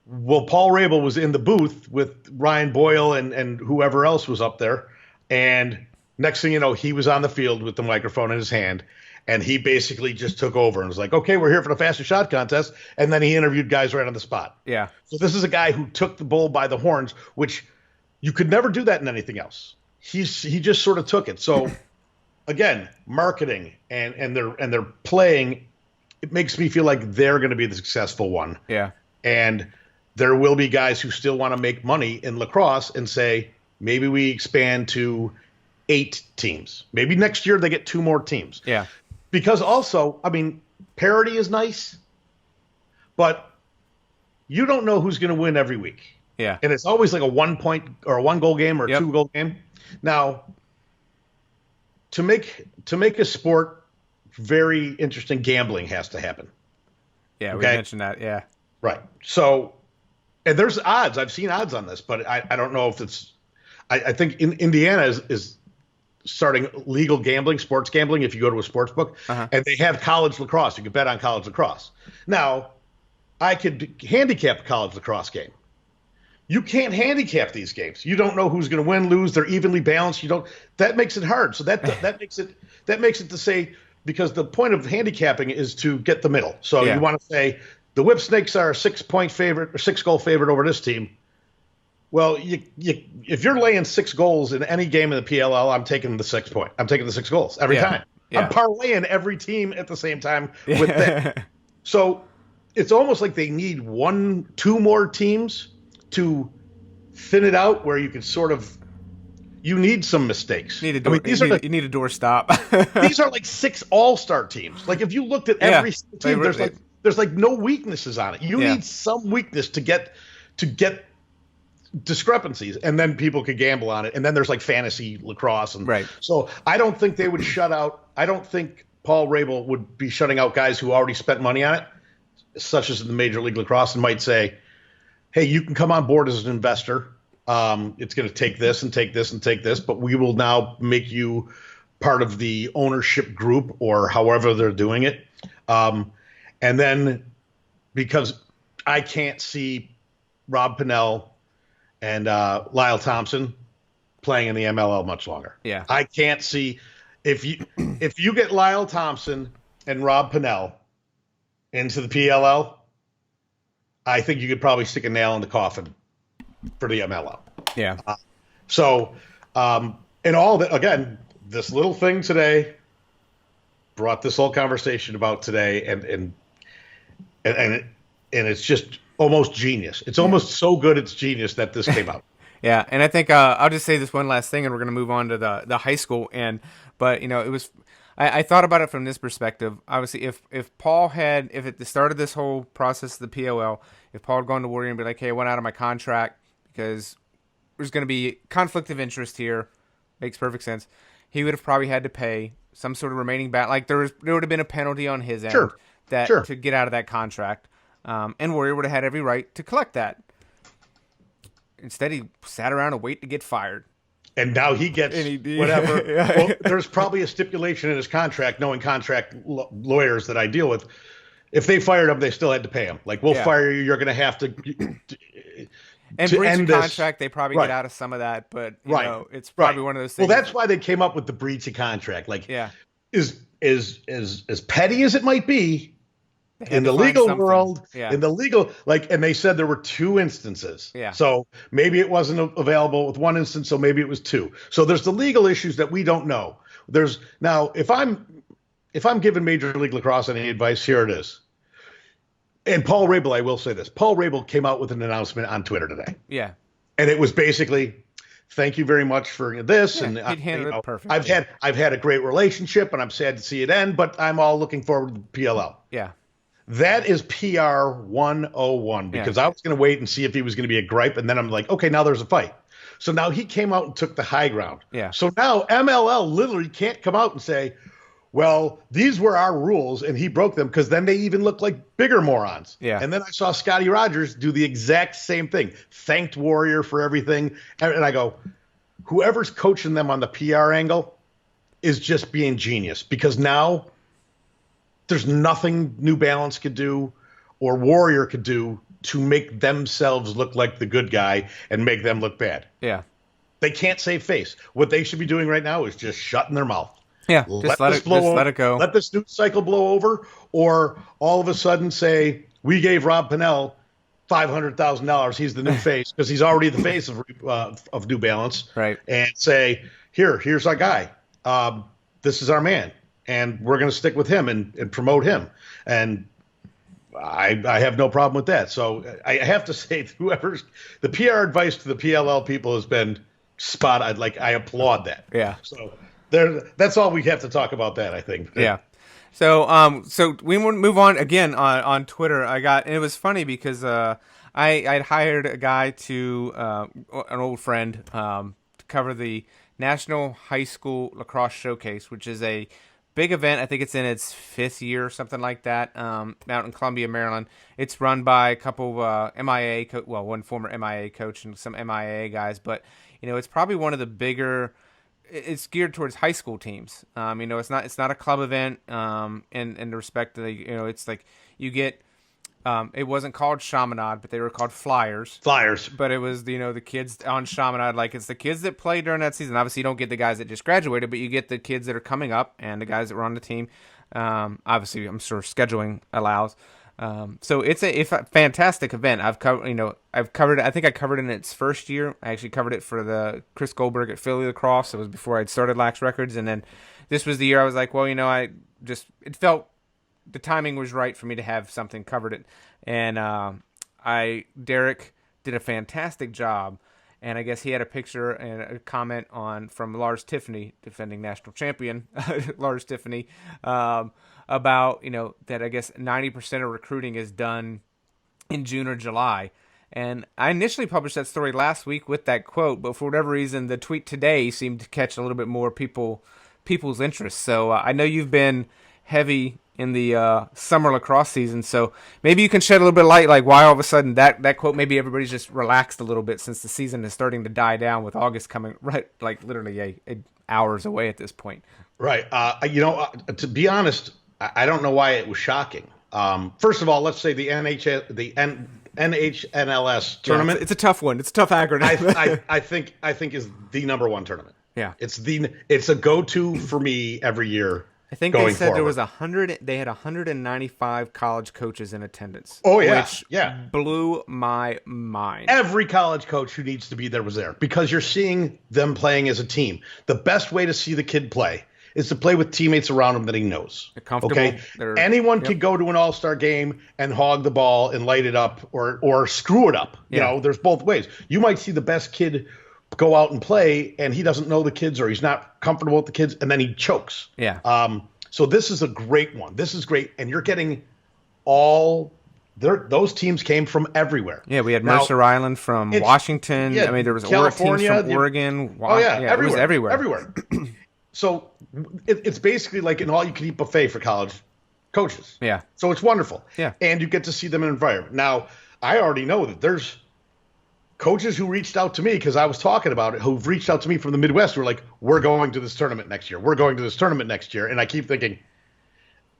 [SPEAKER 2] Well, Paul Rabel was in the booth with Ryan Boyle and whoever else was up there, and next thing you know, he was on the field with the microphone in his hand, and he basically just took over and was like, okay, we're here for the fastest shot contest, and then he interviewed guys right on the spot.
[SPEAKER 1] Yeah. So
[SPEAKER 2] this is a guy who took the bull by the horns, which you could never do that in anything else. He just sort of took it. So. Again, marketing and they're playing, it makes me feel like they're going to be the successful one.
[SPEAKER 1] Yeah.
[SPEAKER 2] And there will be guys who still want to make money in lacrosse and say, maybe we expand to 8 teams. Maybe next year they get 2 more teams.
[SPEAKER 1] Yeah.
[SPEAKER 2] Because also, I mean, parity is nice, but you don't know who's going to win every week.
[SPEAKER 1] Yeah.
[SPEAKER 2] And it's always like a 1-point or a 1-goal game or a 2-goal game. Now, to make a sport very interesting, gambling has to happen.
[SPEAKER 1] Yeah, we mentioned that. Yeah.
[SPEAKER 2] Right. So, and there's odds. I've seen odds on this, but I don't know if it's. I think Indiana is starting legal gambling, sports gambling. If you go to a sports book, and they have college lacrosse, you can bet on college lacrosse. Now, I could handicap a college lacrosse game. You can't handicap these games. You don't know who's going to win, lose. They're evenly balanced. That makes it hard. So that makes it to say, because the point of handicapping is to get the middle. So you want to say the Whip Snakes are a 6-point favorite or 6-goal favorite over this team. Well, if you're laying 6 goals in any game in the PLL, I'm taking the 6 point. I'm taking the 6 goals every time. Yeah. I'm parlaying every team at the same time with that. So it's almost like they need 1-2 more teams to thin it out, where you can sort of, you need some mistakes.
[SPEAKER 1] You need a doorstop.
[SPEAKER 2] These are like 6 all-star teams. Like, if you looked at every team, there's like no weaknesses on it. You need some weakness to get discrepancies, and then people could gamble on it. And then there's like fantasy lacrosse, and so I don't think they would shut out. I don't think Paul Rabel would be shutting out guys who already spent money on it, such as the Major League Lacrosse, and might say, hey, you can come on board as an investor. It's going to take this and take this and take this, but we will now make you part of the ownership group, or however they're doing it. And then, because I can't see Rob Pennell and Lyle Thompson playing in the MLL much longer.
[SPEAKER 1] Yeah.
[SPEAKER 2] I can't see, if you get Lyle Thompson and Rob Pennell into the PLL, I think you could probably stick a nail in the coffin for the MLL.
[SPEAKER 1] Yeah.
[SPEAKER 2] So, and all that, again, this little thing today brought this whole conversation about today, and it's just almost genius. It's almost so good it's genius that this came out.
[SPEAKER 1] Yeah, and I think I'll just say this one last thing, and we're going to move on to the high school. But it was, I thought about it from this perspective. Obviously, if Paul had, if at the start of this whole process of the POL, if Paul had gone to Warrior and be like, hey, I went out of my contract because there's going to be conflict of interest here, makes perfect sense. He would have probably had to pay some sort of remaining back. Like there would have been a penalty on his end to get out of that contract, and Warrior would have had every right to collect that. Instead, he sat around and waited to get fired.
[SPEAKER 2] And now he gets whatever. Well, there's probably a stipulation in his contract, knowing contract lawyers that I deal with. If they fired him, they still had to pay him. Like, we'll fire you. You're going to have to.
[SPEAKER 1] And
[SPEAKER 2] to
[SPEAKER 1] breach
[SPEAKER 2] end
[SPEAKER 1] of contract, they probably get out of some of that. But, you know, it's probably one of those things.
[SPEAKER 2] Well, that's why they came up with the breach of contract. Like, is as petty as it might be, in the legal world, and they said there were 2 instances. Yeah. So maybe it wasn't available with 1 instance, so maybe it was 2. So there's the legal issues that we don't know. There's now, if I'm giving Major League Lacrosse any advice, here it is. And Paul Rabil, I will say this. Paul Rabil came out with an announcement on Twitter today.
[SPEAKER 1] Yeah.
[SPEAKER 2] And it was basically, thank you very much for this.
[SPEAKER 1] Yeah,
[SPEAKER 2] and
[SPEAKER 1] handled it perfectly.
[SPEAKER 2] I've had a great relationship, and I'm sad to see it end, but I'm all looking forward to the PLL.
[SPEAKER 1] Yeah.
[SPEAKER 2] That is PR 101, because I was going to wait and see if he was going to be a gripe, and then I'm like, okay, now there's a fight. So now he came out and took the high ground.
[SPEAKER 1] Yeah.
[SPEAKER 2] So now MLL literally can't come out and say, well, these were our rules, and he broke them, because then they even look like bigger morons.
[SPEAKER 1] Yeah.
[SPEAKER 2] And then I saw Scotty Rogers do the exact same thing, thanked Warrior for everything. And I go, whoever's coaching them on the PR angle is just being genius, because now there's nothing New Balance could do or Warrior could do to make themselves look like the good guy and make them look bad.
[SPEAKER 1] Yeah.
[SPEAKER 2] They can't save face. What they should be doing right now is just shutting their mouth.
[SPEAKER 1] Yeah, just let it go.
[SPEAKER 2] Let this news cycle blow over, or all of a sudden say, we gave Rob Pennell $500,000. He's the new face, because he's already the face of New Balance.
[SPEAKER 1] Right.
[SPEAKER 2] And say, here's our guy. This is our man, and we're going to stick with him and promote him. And I have no problem with that. So I have to say, the PR advice to the PLL people has been spot on. Like, I applaud that.
[SPEAKER 1] Yeah.
[SPEAKER 2] So that's all we have to talk about that, I think.
[SPEAKER 1] Yeah. So we move on again on Twitter. And it was funny because I'd hired a guy an old friend, to cover the National High School Lacrosse Showcase, which is a big event. I think it's in its 5th year or something like that, out in Columbia, Maryland. It's run by a couple of MIA, one former MIA coach and some MIA guys, but it's probably one of the bigger. It's geared towards high school teams. It's not a club event. In the respect that it's like you get. It wasn't called Chaminade, but they were called Flyers. But it was the kids on Chaminade. Like, it's the kids that play during that season. Obviously, you don't get the guys that just graduated, but you get the kids that are coming up and the guys that were on the team. Obviously, I'm sure scheduling allows. So it's a fantastic event. I've covered it. I think I covered it in its first year. I actually covered it for the Chris Goldberg at Philly Lacrosse. It was before I'd started Lax-Records, and then this was the year I was like, well, it felt the timing was right for me to have something covered it, and Derek did a fantastic job. And I guess he had a picture and a comment from Lars Tiffany, defending national champion, Lars Tiffany, about, that I guess 90% of recruiting is done in June or July. And I initially published that story last week with that quote, but for whatever reason, the tweet today seemed to catch a little bit more people's interest. So I know you've been heavy in the summer lacrosse season, so maybe you can shed a little bit of light, like why all of a sudden that quote, maybe everybody's just relaxed a little bit since the season is starting to die down with August coming right, like literally hours away at this point.
[SPEAKER 2] Right. To be honest, I don't know why it was shocking. First of all, let's say the NHNLS tournament.
[SPEAKER 1] Yeah, it's a tough one. It's a tough acronym.
[SPEAKER 2] I think is the number one tournament.
[SPEAKER 1] Yeah.
[SPEAKER 2] It's a go-to for me every year.
[SPEAKER 1] I think they said there was 100. They had 195 college coaches in attendance.
[SPEAKER 2] Oh yeah,
[SPEAKER 1] which blew my mind.
[SPEAKER 2] Every college coach who needs to be there was there because you're seeing them playing as a team. The best way to see the kid play is to play with teammates around him that he knows.
[SPEAKER 1] They're comfortable.
[SPEAKER 2] Okay, anyone could go to an all-star game and hog the ball and light it up or screw it up. You know, there's both ways. You might see the best kid go out and play and he doesn't know the kids or he's not comfortable with the kids and then he chokes.
[SPEAKER 1] Yeah.
[SPEAKER 2] So this is a great one. This is great. And you're getting those teams came from everywhere.
[SPEAKER 1] Yeah, we had Mercer Island from Washington. I mean, there was
[SPEAKER 2] California,
[SPEAKER 1] teams from Oregon.
[SPEAKER 2] Everywhere.
[SPEAKER 1] It was
[SPEAKER 2] Everywhere. So it's basically like an all-you-can-eat buffet for college coaches.
[SPEAKER 1] Yeah.
[SPEAKER 2] So it's wonderful.
[SPEAKER 1] Yeah.
[SPEAKER 2] And you get to see them in an environment. Now, I already know that there's coaches who reached out to me because I was talking about it, who've reached out to me from the Midwest who are like, we're going to this tournament next year. We're going to this tournament next year. And I keep thinking,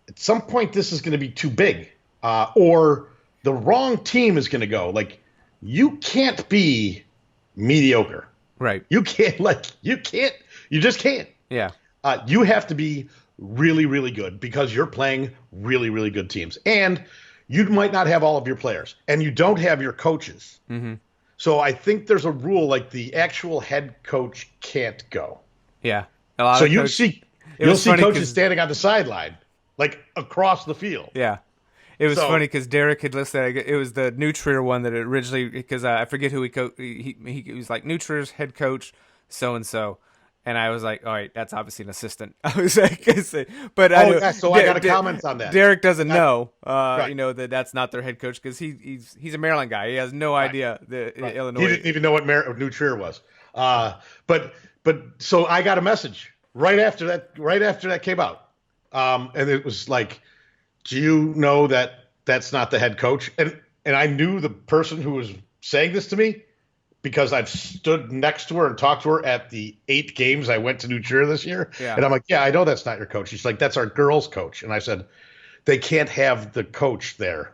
[SPEAKER 2] at some point, this is going to be too big. Or the wrong team is going to go. Like, you can't be mediocre.
[SPEAKER 1] Right.
[SPEAKER 2] You just can't.
[SPEAKER 1] Yeah.
[SPEAKER 2] You have to be really, really good because you're playing really, really good teams. And you might not have all of your players. And you don't have your coaches.
[SPEAKER 1] Mm-hmm.
[SPEAKER 2] So I think there's a rule like the actual head coach can't go.
[SPEAKER 1] Yeah.
[SPEAKER 2] You'll see coaches standing on the sideline, like across the field.
[SPEAKER 1] Yeah. It was funny because Derek had listed, it was the New Trier one that originally, because I forget who he was like, New Trier's head coach, so-and-so. And I was like, all right, that's obviously an assistant. I was like, but I
[SPEAKER 2] got a comment on that.
[SPEAKER 1] Derek doesn't know, that's not their head coach because he's a Maryland guy. He has no idea Illinois.
[SPEAKER 2] He didn't even know what New Trier was. But so I got a message right after that came out, and it was like, do you know that that's not the head coach? And I knew the person who was saying this to me, because I've stood next to her and talked to her at the 8 games I went to New Trier this year. Yeah. And I'm like, yeah, I know that's not your coach. She's like, that's our girls coach. And I said, they can't have the coach there.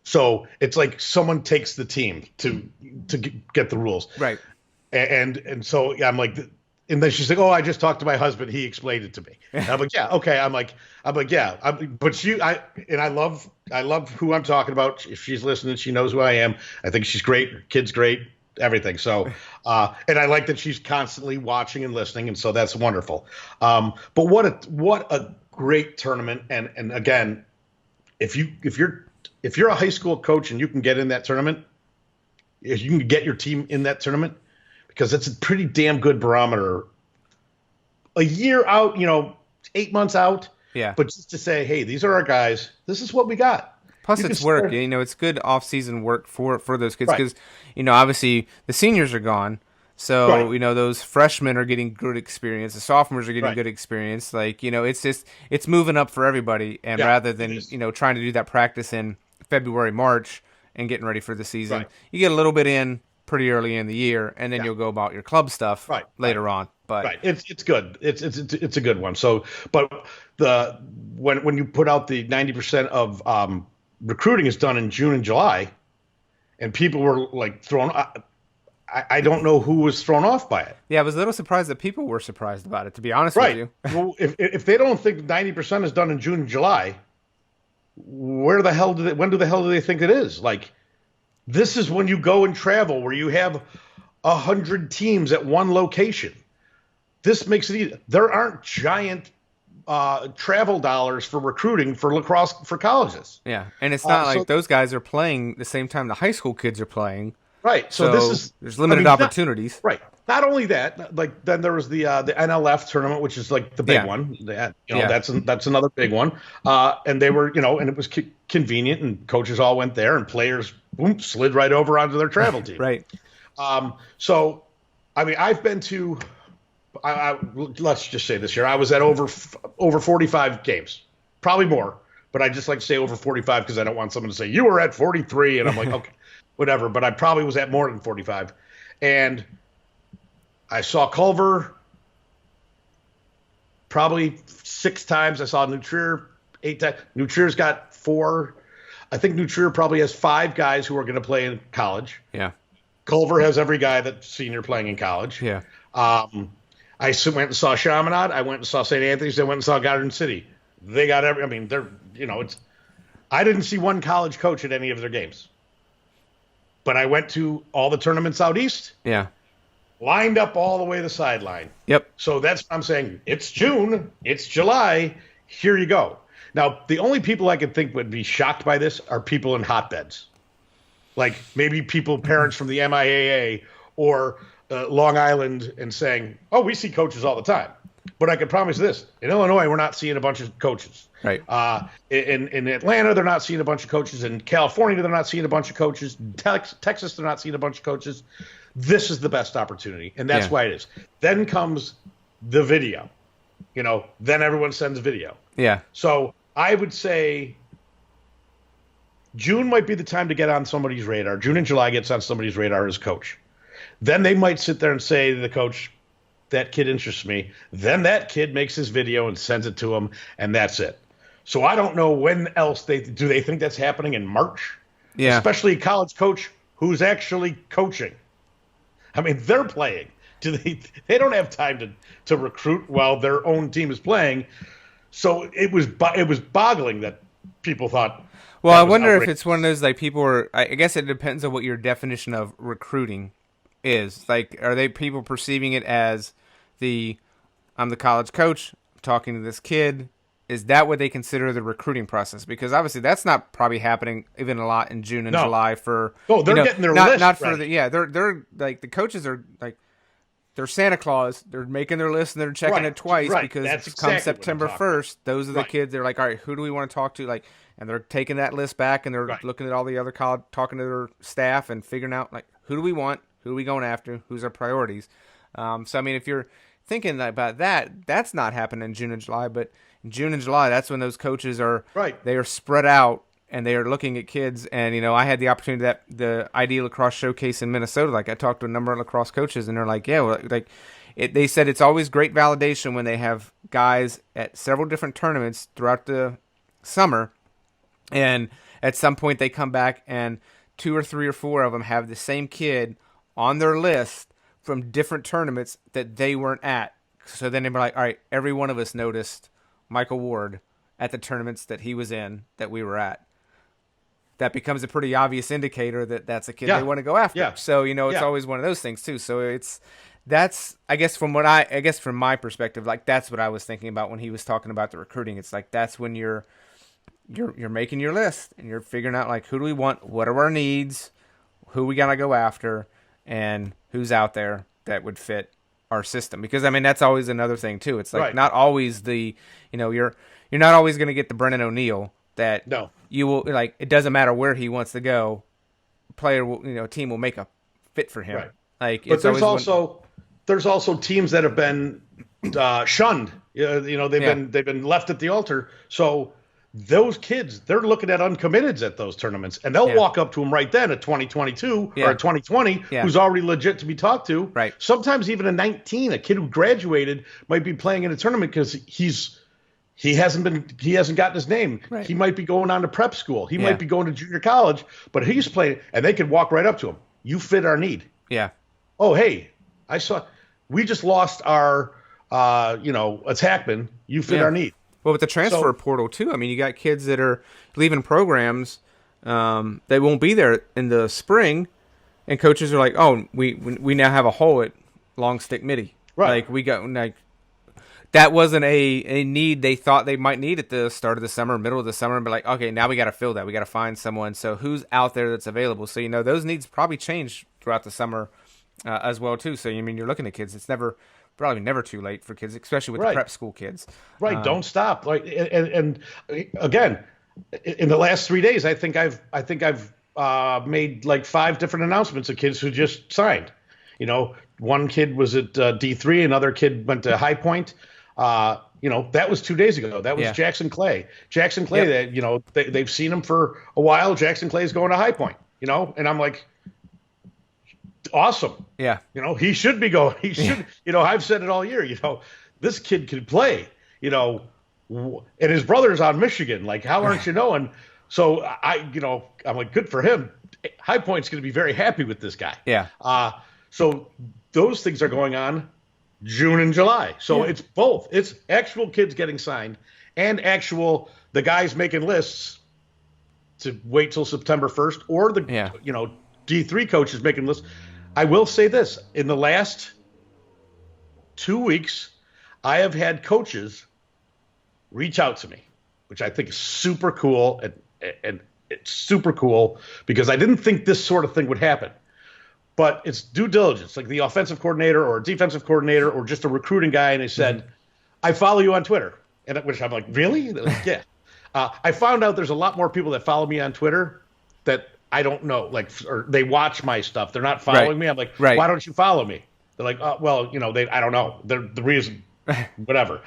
[SPEAKER 2] So it's like someone takes the team to get the rules.
[SPEAKER 1] Right.
[SPEAKER 2] And so I'm like, and then she's like, oh, I just talked to my husband. He explained it to me. And I'm like, yeah, okay. I'm like, yeah. I love who I'm talking about. If she's listening, she knows who I am. I think she's great. Her kid's great. Everything. So, and I like that she's constantly watching and listening. And so that's wonderful. But what a great tournament. And again, if you're a high school coach and you can get in that tournament, if you can get your team in that tournament, because it's a pretty damn good barometer a year out, 8 months out.
[SPEAKER 1] Yeah.
[SPEAKER 2] But just to say, hey, these are our guys. This is what we got.
[SPEAKER 1] Plus, it's work. It's good off-season work for those kids because, obviously the seniors are gone, so those freshmen are getting good experience. The sophomores are getting good experience. Like it's moving up for everybody. And rather than trying to do that practice in February, March, and getting ready for the season, you get a little bit in pretty early in the year, and then you'll go about your club stuff later on. But
[SPEAKER 2] it's good. It's a good one. So, but when you put out the 90% of recruiting is done in June and July, and people were like thrown. I don't know who was thrown off by it.
[SPEAKER 1] Yeah, I was a little surprised that people were surprised about it. To be honest with you,
[SPEAKER 2] well, if they don't think 90% is done in June and July, when the hell do they think it is? Like, this is when you go and travel, where you have 100 teams at one location. This makes it easy. There aren't giant travel dollars for recruiting for lacrosse for colleges.
[SPEAKER 1] Yeah, and it's not like those guys are playing the same time the high school kids are playing.
[SPEAKER 2] Right. So
[SPEAKER 1] there's limited opportunities.
[SPEAKER 2] Not only that, like then there was the NLF tournament, which is like the big one. That's another big one. And they were, and it was convenient, and coaches all went there, and players slid right over onto their travel team.
[SPEAKER 1] Right.
[SPEAKER 2] So, I mean, I've been to. Let's just say this year I was at over 45 games, probably more, but I just like to say over 45 because I don't want someone to say you were at 43, and I'm like, okay, whatever. But I probably was at more than 45, and I saw Culver probably 6 times. I saw New Trier 8 times. New Trier's got 4. I think New Trier probably has 5 guys who are going to play in college.
[SPEAKER 1] Yeah.
[SPEAKER 2] Culver has every guy that's senior playing in college.
[SPEAKER 1] Yeah.
[SPEAKER 2] I went and saw Chaminade. I went and saw St. Anthony's. I went and saw Garden City. They got every. I mean, they're it's. I didn't see one college coach at any of their games, but I went to all the tournaments out east.
[SPEAKER 1] Yeah.
[SPEAKER 2] Lined up all the way to the sideline.
[SPEAKER 1] Yep.
[SPEAKER 2] So that's what I'm saying. It's June. It's July. Here you go. Now, the only people I could think would be shocked by this are people in hotbeds. Like maybe parents from the MIAA or Long Island and saying, oh, we see coaches all the time. But I can promise this. In Illinois, we're not seeing a bunch of coaches.
[SPEAKER 1] Right.
[SPEAKER 2] In Atlanta, they're not seeing a bunch of coaches. In California, they're not seeing a bunch of coaches. In Texas, they're not seeing a bunch of coaches. This is the best opportunity, and that's why it is. Then comes the video. Then everyone sends video.
[SPEAKER 1] Yeah.
[SPEAKER 2] So I would say June might be the time to get on somebody's radar. June and July gets on somebody's radar as coach. Then they might sit there and say to the coach, that kid interests me. Then that kid makes his video and sends it to him, and that's it. So I don't know when else they think that's happening in March?
[SPEAKER 1] Yeah.
[SPEAKER 2] Especially a college coach who's actually coaching. I mean, they're playing. They don't have time to recruit while their own team is playing. So it was boggling that people thought.
[SPEAKER 1] Well, I wonder if it's one of those like people are. I guess it depends on what your definition of recruiting is. Like, are they people perceiving it as I'm the college coach, I'm talking to this kid? Is that what they consider the recruiting process? Because obviously that's not probably happening even a lot in June and July for.
[SPEAKER 2] Oh, they're getting their list.
[SPEAKER 1] Not for
[SPEAKER 2] right.
[SPEAKER 1] They're like the coaches are like they're Santa Claus. They're making their list and they're checking it twice because come September 1st, those are the kids. They're like, all right, who do we want to talk to? Like, and they're taking that list back and they're looking at all the other college, talking to their staff and figuring out like who do we want, who are we going after, who's our priorities. So I mean, if you're thinking about that, that's not happening in June and July, but in June and July, that's when those coaches are they are spread out and they are looking at kids. And I had the opportunity that the ID Lacrosse Showcase in Minnesota. Like I talked to a number of lacrosse coaches, and they're like, yeah, well, like they said it's always great validation when they have guys at several different tournaments throughout the summer, and at some point they come back and 2 or 3 or 4 of them have the same kid on their list from different tournaments that they weren't at. So then they were like, all right, every one of us noticed Michael Ward at the tournaments that he was in that we were at. That becomes a pretty obvious indicator that that's a kid they want to go after. So, it's always one of those things too. So that's I guess from my perspective, like that's what I was thinking about when he was talking about the recruiting. It's like that's when you're making your list and you're figuring out like who do we want, what are our needs, who we gotta go after, and who's out there that would fit our system. Because I mean that's always another thing too. It's like not always you're not always going to get the Brennan O'Neill that you will like. It doesn't matter where he wants to go. Player will team will make a fit for him. Right. Like,
[SPEAKER 2] but there's also teams that have been shunned. They've been left at the altar. So those kids, they're looking at uncommitteds at those tournaments, and they'll walk up to him right then, a 2022 or a 2020, who's already legit to be talked to.
[SPEAKER 1] Right.
[SPEAKER 2] Sometimes even a 19, a kid who graduated might be playing in a tournament because he hasn't gotten his name. Right. He might be going on to prep school. He might be going to junior college, but he's playing, and they could walk right up to him. You fit our need.
[SPEAKER 1] Yeah.
[SPEAKER 2] Oh, hey, we just lost our, attackman. You fit our need.
[SPEAKER 1] Well, with the transfer portal, too, I mean, you got kids that are leaving programs. They won't be there in the spring, and coaches are like, oh, we now have a hole at long stick midi. Right. Like, that wasn't a need they thought they might need at the start of the summer, middle of the summer, and be like, okay, now we got to fill that. We got to find someone. So who's out there that's available? So, those needs probably change throughout the summer as well, too. So, you're looking at kids. It's probably never too late for kids, especially with the prep school kids.
[SPEAKER 2] Right. Don't stop. Like, and again, in the last 3 days, I think I've made like 5 different announcements of kids who just signed. One kid was at D3, another kid went to High Point. That was 2 days ago. That was Jackson Clay. Jackson Clay, that they've seen him for a while. Jackson Clay is going to High Point. And I'm like, awesome. Yeah. He should be going. He should. I've said it all year. This kid can play. And his brother's on Michigan. Like, how aren't you knowing? So I'm like, good for him. High Point's going to be very happy with this guy.
[SPEAKER 1] Yeah.
[SPEAKER 2] So those things are going on. June and July. So it's both. It's actual kids getting signed and actual the guys making lists to wait till September 1st, or the D3 coaches making lists. I will say this: in the last 2 weeks, I have had coaches reach out to me, which I think is super cool, and it's super cool because I didn't think this sort of thing would happen. But it's due diligence, like the offensive coordinator or a defensive coordinator or just a recruiting guy, and they said, I follow you on Twitter. And which I'm like, really? Like, yeah. I found out there's a lot more people that follow me on Twitter that I don't know, like, or they watch my stuff. They're not following me. I'm like, why don't you follow me? They're like, well, I don't know. The reason, whatever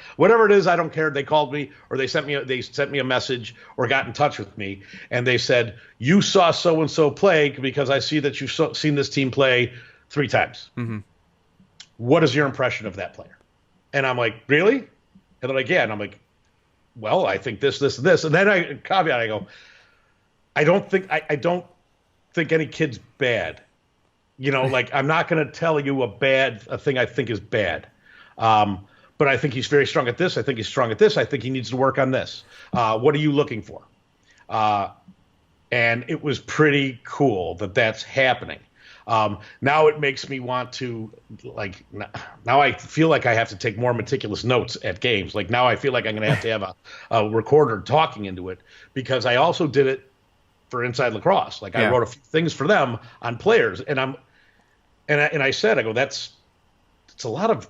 [SPEAKER 2] it is, I don't care. They called me or they sent me a message or got in touch with me, and they said, you saw so and so play because I see that you've seen this team play 3 times. Mm-hmm. What is your impression of that player? And I'm like, really? And they're like, yeah. And I'm like, well, I think this, and this. And then I go, I don't think any kid's bad. Like, I'm not going to tell you a thing I think is bad. But I think he's very strong at this. I think he's strong at this. I think he needs to work on this. What are you looking for? And it was pretty cool that that's happening. Now it makes me want to, like, now I feel like I have to take more meticulous notes at games. Like, now I feel like I'm going to have a recorder talking into it, because I also did it for Inside Lacrosse. Like, I wrote a few things for them on players, and I said, I go, it's a lot of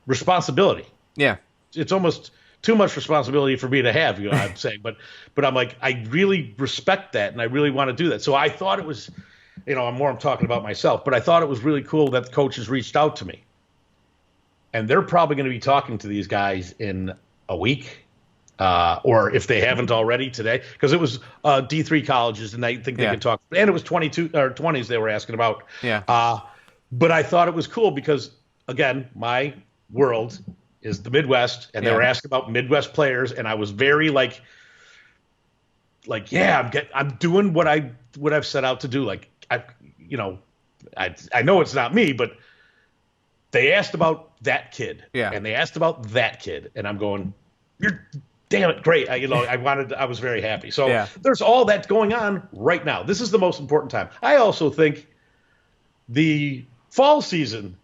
[SPEAKER 2] responsibility. Yeah. It's almost too much responsibility for me to have, I'm saying. But I'm like, I really respect that, and I really want to do that. So I thought it was, I'm talking about myself, but I thought it was really cool that the coaches reached out to me. And they're probably going to be talking to these guys in a week, or if they haven't already, today, because it was D3 colleges, and I think they could talk. And it was 22 or 20s they were asking about. Yeah. But I thought it was cool because, again, my world is the Midwest, and they were asking about Midwest players, and I was very like, yeah, I'm doing what I've set out to do. Like, I know it's not me, but they asked about that kid, and they asked about that kid, and I'm going, you're damn it, great. I was very happy. So there's all that going on right now. This is the most important time. I also think the fall season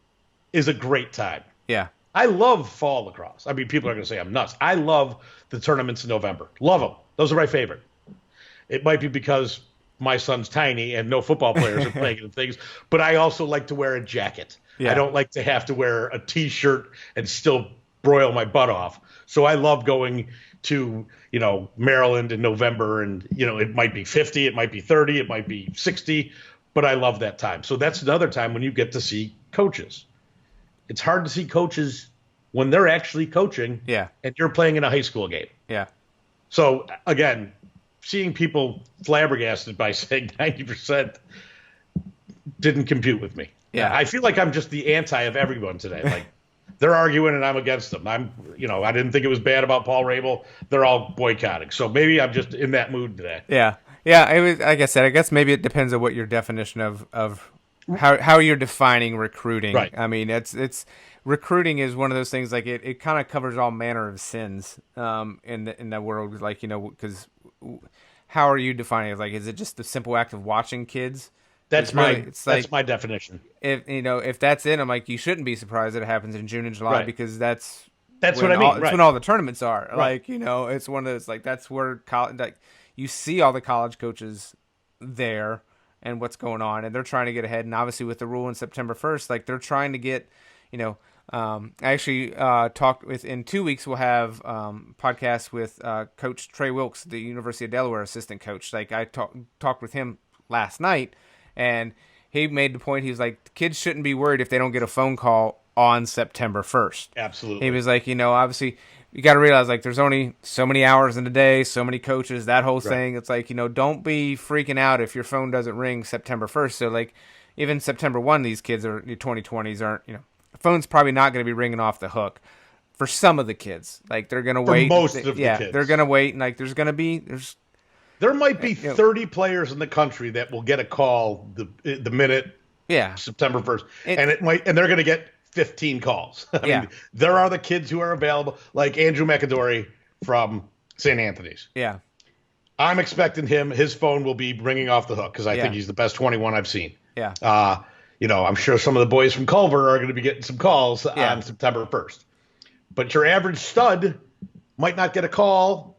[SPEAKER 2] is a great time. Yeah. I love fall lacrosse. I mean, people are going to say I'm nuts. I love the tournaments in November. Love them. Those are my favorite. It might be because my son's tiny and no football players are playing in things, but I also like to wear a jacket. Yeah. I don't like to have to wear a T-shirt and still broil my butt off. So I love going to, Maryland in November, and, it might be 50, it might be 30, it might be 60, but I love that time. So that's another time when you get to see coaches. It's hard to see coaches when they're actually coaching, and you're playing in a high school game. Yeah. So, again, seeing people flabbergasted by saying 90% didn't compute with me. Yeah. I feel like I'm just the anti of everyone today. Like, they're arguing and I'm against them. I didn't think it was bad about Paul Rabil. They're all boycotting. So maybe I'm just in that mood today. Yeah. Yeah. It was, like I said, I guess maybe it depends on what your definition of how you're defining recruiting. Right. I mean, it's recruiting is one of those things, like it kind of covers all manner of sins in the world. Like, because how are you defining it? Like, is it just the simple act of watching kids? That's my definition. If that's it, I'm like, you shouldn't be surprised that it happens in June and July, because that's what I mean. It's when all the tournaments are. Right. Like, it's one of those, like, that's where you see all the college coaches there and what's going on, and they're trying to get ahead. And obviously with the rule in September 1st, like, they're trying to get, I actually talked with, in 2 weeks, we'll have podcasts with Coach Trey Wilkes, the University of Delaware assistant coach. Like, I talked with him last night, and he made the point, he was like, the kids shouldn't be worried if they don't get a phone call on September 1st. Absolutely. He was like, obviously, you got to realize, like, there's only so many hours in a day, so many coaches, that whole thing. It's like, don't be freaking out if your phone doesn't ring September 1st. So, like, even September 1, these kids are, 2020s aren't, the phone's probably not going to be ringing off the hook for some of the kids. Like, they're going to wait. Most of the kids. They're going to wait, and, like, there might be 30 players in the country that will get a call the minute September 1st, and they're going to get 15 calls. I
[SPEAKER 1] Yeah.
[SPEAKER 2] mean, there are the kids who are available, like Andrew McAdory from St. Anthony's.
[SPEAKER 1] Yeah.
[SPEAKER 2] I'm expecting his phone will be ringing off the hook because I think he's the best 21 I've seen.
[SPEAKER 1] Yeah.
[SPEAKER 2] I'm sure some of the boys from Culver are going to be getting some calls on September 1st. But your average stud might not get a call,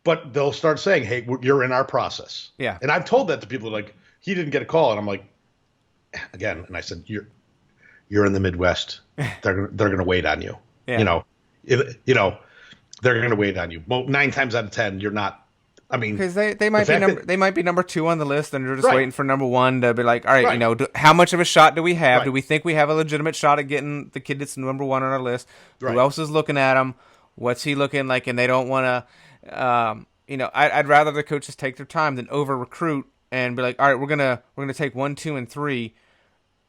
[SPEAKER 2] but they'll start saying, hey, you're in our process.
[SPEAKER 1] Yeah.
[SPEAKER 2] And I've told that to people, like, he didn't get a call. And I'm like, again, and I said, you're in the Midwest. They're going to wait on you.
[SPEAKER 1] Yeah.
[SPEAKER 2] They're going to wait on you. Well, 9 times out of 10, you're not. I mean,
[SPEAKER 1] because they might be number 2 on the list, and they're just waiting for number 1 to be like, all right, how much of a shot do we have? Do we think we have a legitimate shot at getting the kid that's number 1 on our list? Who else is looking at him? What's he looking like? And they don't want to, I'd rather the coaches take their time than over recruit and be like, all right, we're gonna take 1, 2, and 3,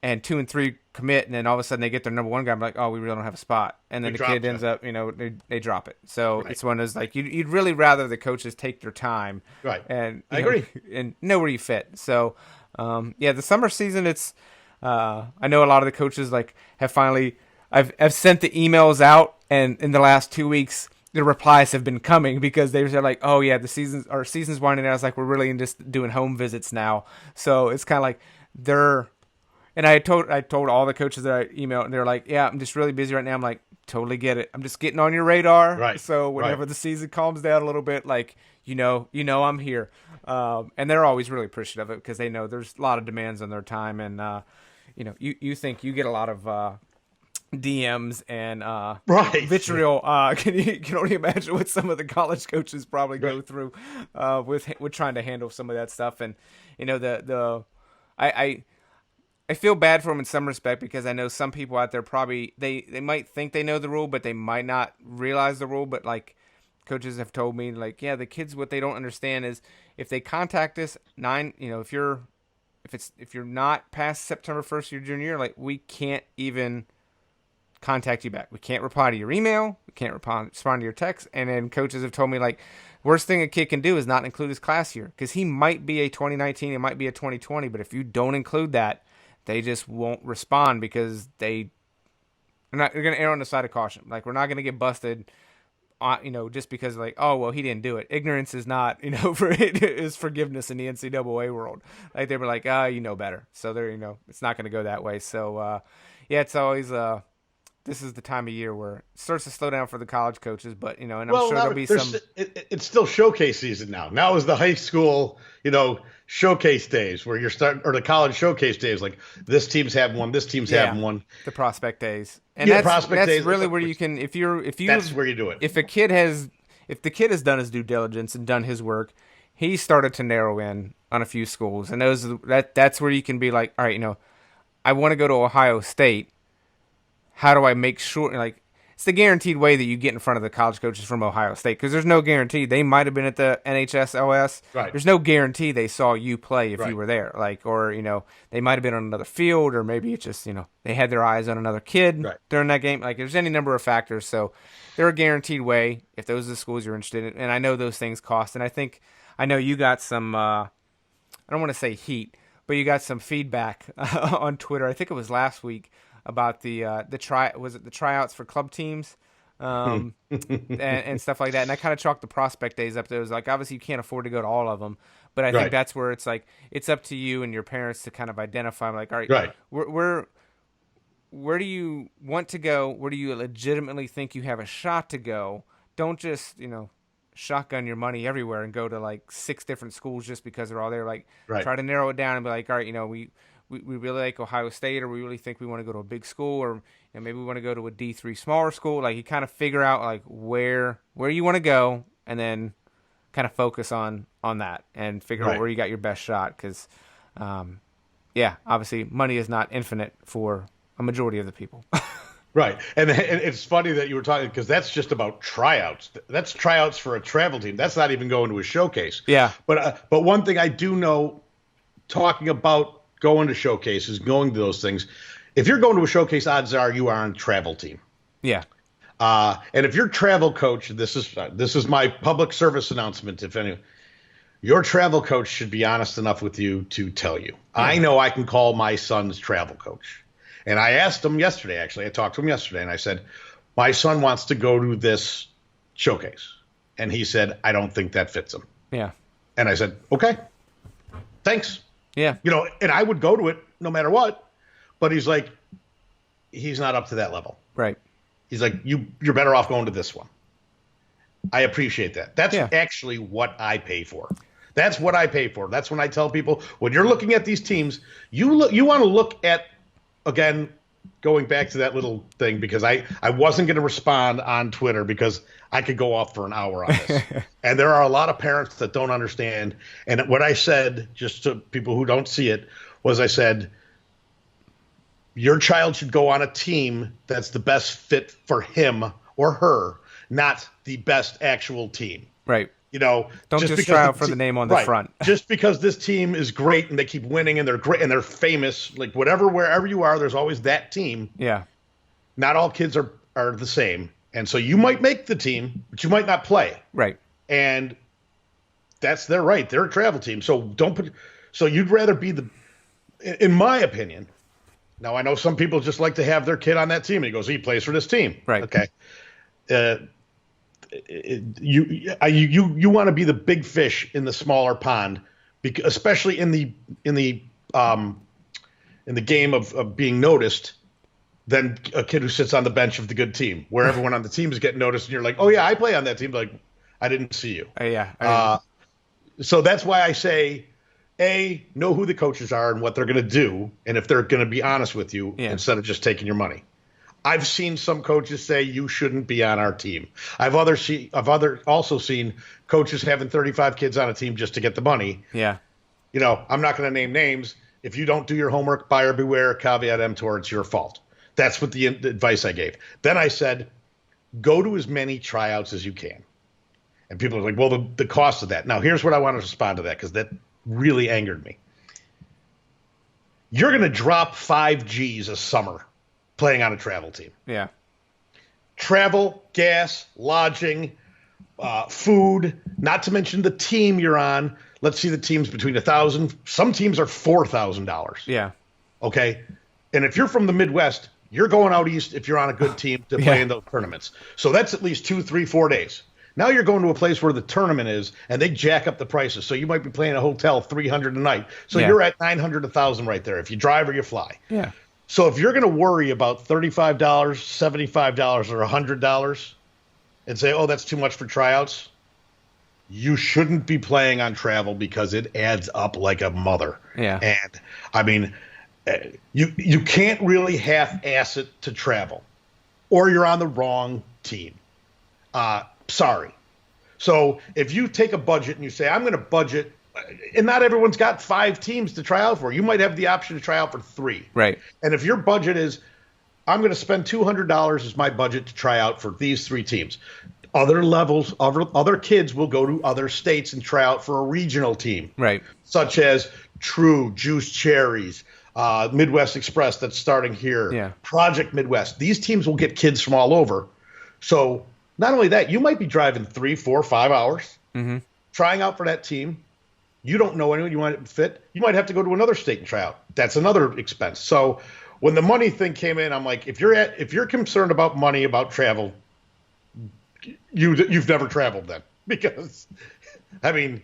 [SPEAKER 1] and 2 and 3 commit, and then all of a sudden they get their number 1 guy. I'm like, oh, we really don't have a spot, and then the kid ends up, they drop it. So it's one of those, like, you'd really rather the coaches take their time,
[SPEAKER 2] right?
[SPEAKER 1] And
[SPEAKER 2] I agree,
[SPEAKER 1] and know where you fit. So, the summer season, it's I know a lot of the coaches have finally. I've sent the emails out, and in the last 2 weeks, the replies have been coming because they're like, oh yeah, our season's winding down. It's like we're really just doing home visits now. So it's kind of like they're. And I told all the coaches that I emailed, and they're like, yeah, I'm just really busy right now. I'm like, totally get it. I'm just getting on your radar.
[SPEAKER 2] Right.
[SPEAKER 1] So whenever the season calms down a little bit, I'm here. And they're always really appreciative of it because they know there's a lot of demands on their time. And, you think you get a lot of DMs and vitriol. Can you only imagine what some of the college coaches probably go through with trying to handle some of that stuff. And, I feel bad for them in some respect because I know some people out there probably they might think they know the rule, but they might not realize the rule. But like coaches have told me, like, yeah, the kids, what they don't understand is if they contact us if you're not past September 1st, your junior year, like we can't even contact you back. We can't reply to your email. We can't respond to your text. And then coaches have told me, like, worst thing a kid can do is not include his class year because he might be a 2019, it might be a 2020, but if you don't include that, they just won't respond because they're going to err on the side of caution. Like, we're not going to get busted, just because, like, oh, well, he didn't do it. Ignorance is not, is forgiveness in the NCAA world. Like, they were like, you know better. So they're, it's not going to go that way. So, it's always, this is the time of year where it starts to slow down for the college coaches, but, and I'm sure there'll be some.
[SPEAKER 2] It's still showcase season now. Now is the high school, showcase days where you're starting, or the college showcase days, like this team's having one, this team's having one.
[SPEAKER 1] The prospect days. And that's
[SPEAKER 2] days,
[SPEAKER 1] really where you can, if you
[SPEAKER 2] that's where you do it.
[SPEAKER 1] If the kid has done his due diligence and done his work, he started to narrow in on a few schools. And that's where you can be like, all right, I want to go to Ohio State. How do I make sure, like, it's the guaranteed way that you get in front of the college coaches from Ohio State because there's no guarantee. They might have been at the NHSOS.
[SPEAKER 2] Right.
[SPEAKER 1] There's no guarantee they saw you play if you were there. Like, or, they might have been on another field, or maybe it's just, they had their eyes on another kid during that game. Like, there's any number of factors. So they're a guaranteed way if those are the schools you're interested in. And I know those things cost. And I know you got some, I don't want to say heat, but you got some feedback on Twitter. I think it was last week about the tryouts for club teams and stuff like that. And I kind of chalked the prospect days up there. It was like, obviously you can't afford to go to all of them, but I think that's where it's like, it's up to you and your parents to kind of identify, like, all right. Where do you want to go? Where do you legitimately think you have a shot to go? Don't just, shotgun your money everywhere and go to like 6 different schools just because they're all there. Like, try to narrow it down and be like, all right, we really like Ohio State, or we really think we want to go to a big school, or maybe we want to go to a D3 smaller school. Like, you kind of figure out like where you want to go, and then kind of focus on that and figure out where you got your best shot. Because, obviously money is not infinite for a majority of the people.
[SPEAKER 2] Right. And it's funny that you were talking, because that's just about tryouts. That's tryouts for a travel team. That's not even going to a showcase.
[SPEAKER 1] Yeah.
[SPEAKER 2] But one thing I do know, talking about going to showcases, going to those things, if you're going to a showcase, odds are you are on a travel team.
[SPEAKER 1] Yeah.
[SPEAKER 2] And if your travel coach, this is my public service announcement, if any, your travel coach should be honest enough with you to tell you. Yeah. I know I can call my son's travel coach, And I asked him yesterday, actually. I talked to him yesterday, and I said, my son wants to go to this showcase. And he said, I don't think that fits him.
[SPEAKER 1] Yeah.
[SPEAKER 2] And I said, okay, thanks.
[SPEAKER 1] Yeah.
[SPEAKER 2] And I would go to it no matter what. But he's like, he's not up to that level.
[SPEAKER 1] Right.
[SPEAKER 2] He's like, you're better off going to this one. I appreciate that. That's actually what I pay for. That's what I pay for. That's when I tell people, when you're looking at these teams, you want to look at, again, going back to that little thing, because I wasn't going to respond on Twitter because I could go off for an hour on this. And there are a lot of parents that don't understand. And what I said, just to people who don't see it, was I said, your child should go on a team that's the best fit for him or her, not the best actual team.
[SPEAKER 1] Right.
[SPEAKER 2] Don't
[SPEAKER 1] just try out for the name on the front.
[SPEAKER 2] Just because this team is great and they keep winning and they're great and they're famous, like wherever you are, there's always that team.
[SPEAKER 1] Yeah. Not
[SPEAKER 2] all kids are the same. And so you might make the team, but you might not play.
[SPEAKER 1] Right.
[SPEAKER 2] And that's their right. They're a travel team. So you'd rather be in my opinion. Now, I know some people just like to have their kid on that team, and he goes, he plays for this team.
[SPEAKER 1] Right.
[SPEAKER 2] Okay. You want to be the big fish in the smaller pond, especially in the game of being noticed, than a kid who sits on the bench of the good team, where everyone on the team is getting noticed, and you're like, oh yeah, I play on that team. Like, I didn't see you. So that's why I say, know who the coaches are and what they're going to do, and if they're going to be honest with you instead of just taking your money. I've seen some coaches say you shouldn't be on our team. I've also seen coaches having 35 kids on a team just to get the money.
[SPEAKER 1] Yeah.
[SPEAKER 2] I'm not going to name names. If you don't do your homework, buyer beware, caveat emptor, it's your fault. That's what the advice I gave. Then I said, go to as many tryouts as you can. And people are like, well, the cost of that. Now, here's what I want to respond to that, because that really angered me. You're going to drop 5 G's a summer playing on a travel team.
[SPEAKER 1] Yeah.
[SPEAKER 2] Travel, gas, lodging, food, not to mention the team you're on. Let's see the teams between $1,000. Some teams are $4,000.
[SPEAKER 1] Yeah.
[SPEAKER 2] Okay. And if you're from the Midwest, you're going out east if you're on a good team to play in those tournaments. So that's at least 2, 3, 4 days. Now you're going to a place where the tournament is, and they jack up the prices. So you might be playing a hotel $300 a night. So you're at $900, $1,000 right there if you drive or you fly.
[SPEAKER 1] Yeah.
[SPEAKER 2] So if you're going to worry about $35, $75, or $100 and say, oh, that's too much for tryouts, you shouldn't be playing on travel, because it adds up like a mother.
[SPEAKER 1] Yeah.
[SPEAKER 2] And, I mean, you can't really half-ass it to travel, or you're on the wrong team. Sorry. So if you take a budget and you say, I'm going to budget, and not everyone's got 5 teams to try out for. You might have the option to try out for 3.
[SPEAKER 1] Right.
[SPEAKER 2] And if your budget is, I'm going to spend $200 as my budget to try out for these 3 teams. Other kids will go to other states and try out for a regional team.
[SPEAKER 1] Right.
[SPEAKER 2] Such as True, Juice Cherries, Midwest Express that's starting here.
[SPEAKER 1] Yeah.
[SPEAKER 2] Project Midwest. These teams will get kids from all over. So not only that, you might be driving 3, 4, 5 hours trying out for that team. You don't know anyone you want to fit. You might have to go to another state and try out. That's another expense. So when the money thing came in, I'm like, if you're concerned about money, about travel, you've never traveled then. Because, I mean,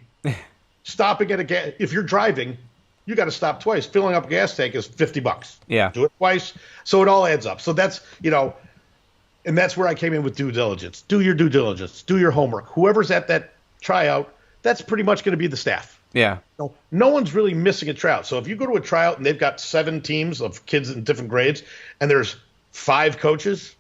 [SPEAKER 2] stopping at if you're driving, you got to stop twice. Filling up a gas tank is $50.
[SPEAKER 1] Yeah.
[SPEAKER 2] Do it twice. So it all adds up. So that's, and that's where I came in with due diligence. Do your due diligence. Do your homework. Whoever's at that tryout, that's pretty much going to be the staff.
[SPEAKER 1] Yeah.
[SPEAKER 2] No one's really missing a tryout. So if you go to a tryout and they've got 7 teams of kids in different grades and there's 5 coaches,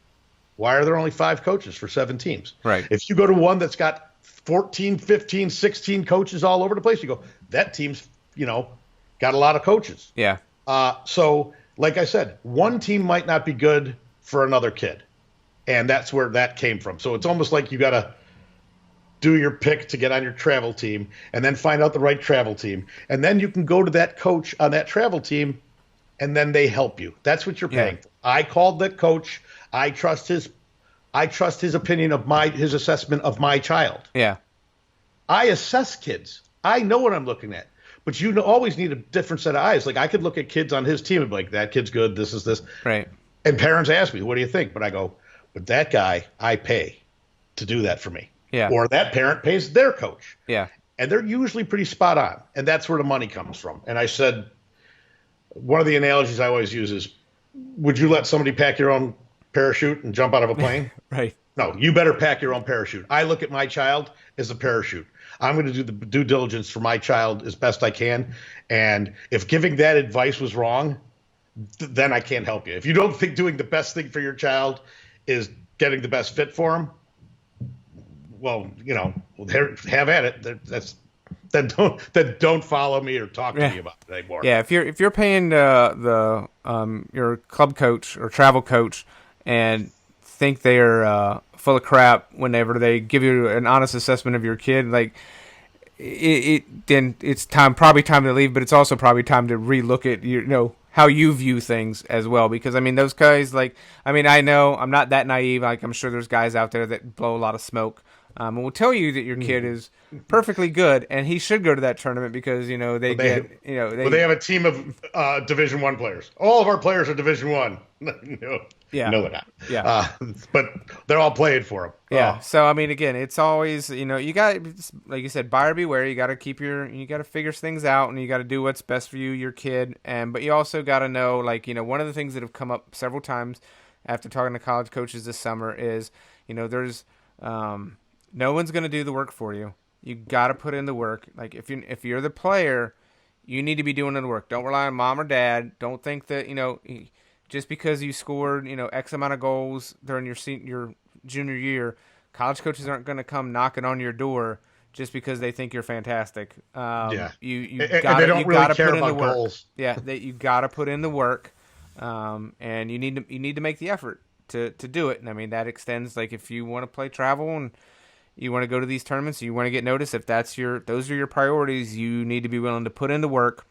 [SPEAKER 2] why are there only 5 coaches for 7 teams?
[SPEAKER 1] Right.
[SPEAKER 2] If you go to one that's got 14, 15, 16 coaches all over the place, you go, that team's, got a lot of coaches.
[SPEAKER 1] Yeah.
[SPEAKER 2] So like I said, one team might not be good for another kid. And that's where that came from. So it's almost like you got to do your pick to get on your travel team and then find out the right travel team. And then you can go to that coach on that travel team and then they help you. That's what you're paying for. I called the coach. I trust his opinion of his assessment of my child.
[SPEAKER 1] Yeah.
[SPEAKER 2] I assess kids. I know what I'm looking at. but you always need a different set of eyes. Like I could look at kids on his team and be like, that kid's good. This is this.
[SPEAKER 1] Right.
[SPEAKER 2] And parents ask me, what do you think? But I go, but that guy, I pay to do that for me.
[SPEAKER 1] Yeah.
[SPEAKER 2] Or that parent pays their coach.
[SPEAKER 1] Yeah.
[SPEAKER 2] And they're usually pretty spot on. And that's where the money comes from. And I said, one of the analogies I always use is, would you let somebody pack your own parachute and jump out of a plane?
[SPEAKER 1] Right.
[SPEAKER 2] No, you better pack your own parachute. I look at my child as a parachute. I'm going to do the due diligence for my child as best I can. And if giving that advice was wrong, then I can't help you. If you don't think doing the best thing for your child is getting the best fit for him, well, have at it. Then don't follow me or talk to me about it anymore.
[SPEAKER 1] Yeah, if you're paying your club coach or travel coach and think they're full of crap whenever they give you an honest assessment of your kid, like then it's probably time to leave, but it's also probably time to relook at how you view things as well. Because I mean, those guys, I know I'm not that naive. Like I'm sure there's guys out there that blow a lot of smoke. And will tell you that your kid is perfectly good, and he should go to that tournament because they
[SPEAKER 2] have a team of Division I players. All of our players are Division I.
[SPEAKER 1] Yeah,
[SPEAKER 2] no, they're not.
[SPEAKER 1] Yeah,
[SPEAKER 2] but they're all playing for them.
[SPEAKER 1] Yeah. So I mean, again, it's always you got, like you said, buyer beware. You got to you got to figure things out, and you got to do what's best for you, your kid, but you also got to know, one of the things that have come up several times after talking to college coaches this summer is there's no one's going to do the work for you. You got to put in the work. Like if you're the player, you need to be doing the work. Don't rely on mom or dad. Don't think that, just because you scored, X amount of goals during your junior year, college coaches aren't going to come knocking on your door just because they think you're fantastic. You got to put in the work.
[SPEAKER 2] Goals.
[SPEAKER 1] Yeah, you got to put in the work. And you need to make the effort to do it. And I mean, that extends, if you want to play travel and you want to go to these tournaments, you want to get noticed, if those are your priorities, you need to be willing to put in the work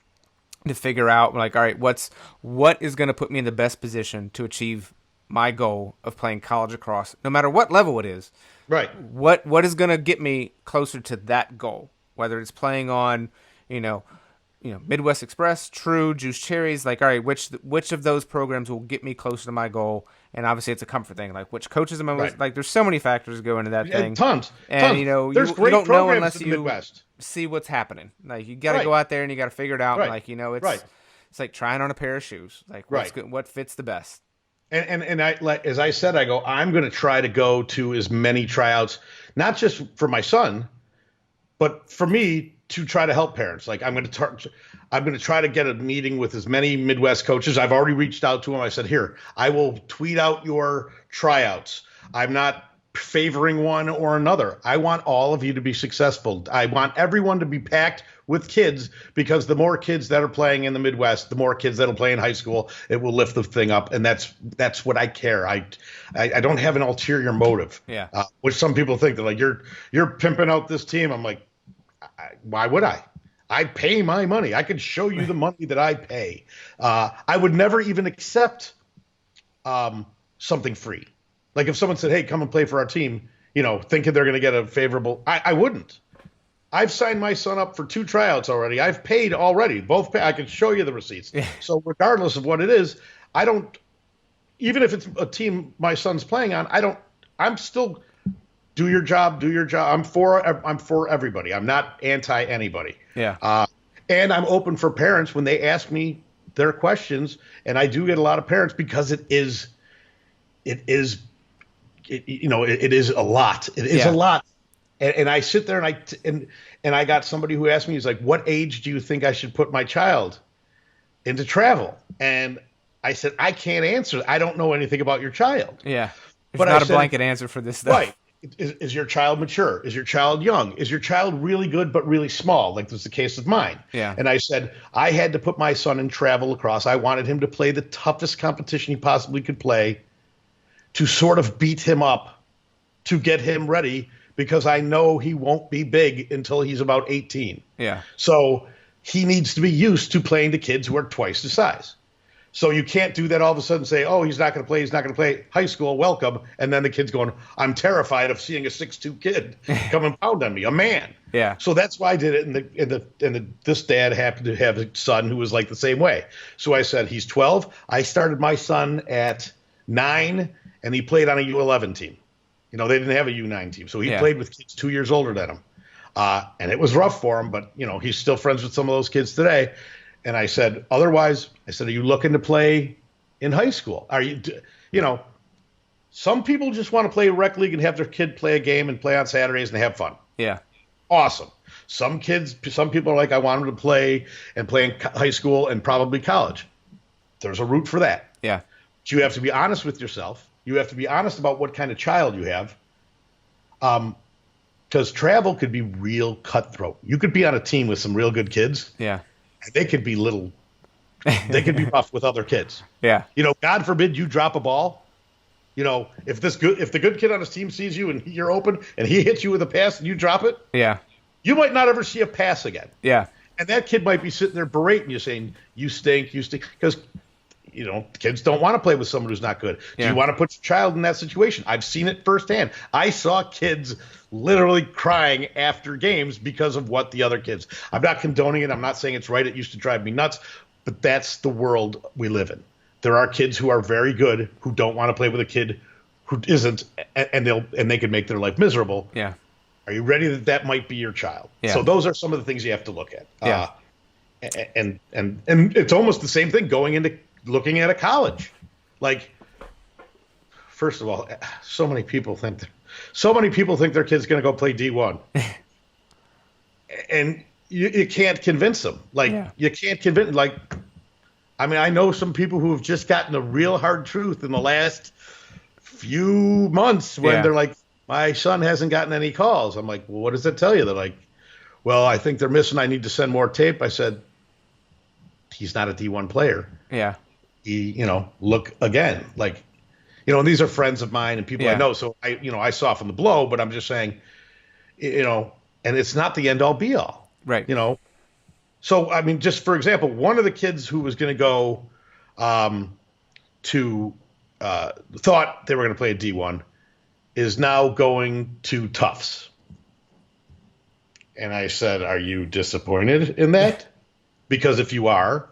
[SPEAKER 1] to figure out, all right, what is going to put me in the best position to achieve my goal of playing college lacrosse, no matter what level it is.
[SPEAKER 2] Right.
[SPEAKER 1] What is going to get me closer to that goal, whether it's playing on, Midwest Express, True, Juice Cherries, all right, which of those programs will get me closer to my goal? And obviously, it's a comfort thing. Which coaches am I most, there's so many factors that go into that thing.
[SPEAKER 2] Tons.
[SPEAKER 1] And,
[SPEAKER 2] you
[SPEAKER 1] don't know unless you
[SPEAKER 2] Midwest.
[SPEAKER 1] See what's happening. You got to go out there and you got to figure it out.
[SPEAKER 2] Right.
[SPEAKER 1] It's like trying on a pair of shoes. What fits the best?
[SPEAKER 2] And as I said, I'm going to try to go to as many tryouts, not just for my son, but for me to try to help parents. I'm going to try to get a meeting with as many Midwest coaches. I've already reached out to them. I said, here, I will tweet out your tryouts. I'm not favoring one or another. I want all of you to be successful. I want everyone to be packed with kids, because the more kids that are playing in the Midwest, the more kids that'll play in high school, it will lift the thing up. And that's what I care. I don't have an ulterior motive.
[SPEAKER 1] Yeah.
[SPEAKER 2] Which some people think that you're pimping out this team. I'm like, why would I? I pay my money. I could show you the money that I pay. I would never even accept something free. If someone said, hey, come and play for our team, thinking they're going to get a favorable, I wouldn't. I've signed my son up for 2 tryouts already. I've paid already. I can show you the receipts. Yeah. So regardless of what it is, I don't, even if it's a team my son's playing on, I'm still do your job. I'm for everybody. I'm not anti anybody.
[SPEAKER 1] Yeah.
[SPEAKER 2] And I'm open for parents when they ask me their questions. And I do get a lot of parents, because it is a lot. It is a lot. And I sit there and I got somebody who asked me, he's like, what age do you think I should put my child into travel? And I said, I can't answer. I don't know anything about your child.
[SPEAKER 1] Yeah. There's not a blanket answer for this stuff.
[SPEAKER 2] Right. Is your child mature? Is your child young? Is your child really good but really small? Like was the case of mine.
[SPEAKER 1] Yeah.
[SPEAKER 2] And I said, I had to put my son in travel lacrosse. I wanted him to play the toughest competition he possibly could play, to sort of beat him up, to get him ready, because I know he won't be big until he's about 18.
[SPEAKER 1] Yeah.
[SPEAKER 2] So he needs to be used to playing the kids who are twice the size. So you can't do that all of a sudden say, oh, he's not going to play. He's not going to play high school. Welcome. And then the kid's going, I'm terrified of seeing a 6'2" kid come and pound on me, a man.
[SPEAKER 1] Yeah.
[SPEAKER 2] So that's why I did it. And this dad happened to have a son who was like the same way. So I said, he's 12. I started my son at 9, and he played on a U11 team. You know, they didn't have a U9 team. So he played with kids 2 years older than him. And it was rough for him, but, you know, he's still friends with some of those kids today. And I said, otherwise, are you looking to play in high school? Are you, you know, some people just want to play rec league and have their kid play a game and play on Saturdays and have fun.
[SPEAKER 1] Yeah.
[SPEAKER 2] Awesome. Some people are like, I want them to play in high school and probably college. There's a route for that.
[SPEAKER 1] Yeah.
[SPEAKER 2] But you have to be honest with yourself. You have to be honest about what kind of child you have. Because travel could be real cutthroat. You could be on a team with some real good kids.
[SPEAKER 1] Yeah.
[SPEAKER 2] They could be they could be rough with other kids.
[SPEAKER 1] Yeah.
[SPEAKER 2] You know, God forbid you drop a ball. You know, if the good kid on his team sees you and you're open and he hits you with a pass and you drop it,
[SPEAKER 1] yeah,
[SPEAKER 2] you might not ever see a pass again.
[SPEAKER 1] Yeah.
[SPEAKER 2] And that kid might be sitting there berating you, saying, you stink, because, you know, kids don't want to play with someone who's not good.
[SPEAKER 1] Yeah.
[SPEAKER 2] Do you want to put your child in that situation? I've seen it firsthand. I saw kids literally crying after games because of what the other kids. I'm not condoning it. I'm not saying it's right. It used to drive me nuts. But that's the world we live in. There are kids who are very good who don't want to play with a kid who isn't, and they can make their life miserable.
[SPEAKER 1] Yeah.
[SPEAKER 2] Are you ready that might be your child?
[SPEAKER 1] Yeah.
[SPEAKER 2] So those are some of the things you have to look at.
[SPEAKER 1] Yeah.
[SPEAKER 2] And it's almost the same thing going into looking at a college. Like, first of all, so many people think their kid's going to go play D1. And you can't convince them. You can't convince. I mean, I know some people who have just gotten the real hard truth in the last few months when they're like, my son hasn't gotten any calls. I'm like, well, what does that tell you? They're like, well, I think they're missing. I need to send more tape. I said, he's not a D1 player.
[SPEAKER 1] Yeah.
[SPEAKER 2] Look again. And these are friends of mine and people I know. So I soften the blow, but I'm just saying, and it's not the end all be all.
[SPEAKER 1] Right.
[SPEAKER 2] So, I mean, just for example, one of the kids who was going to go thought they were going to play a D1 is now going to Tufts. And I said, are you disappointed in that? Because if you are,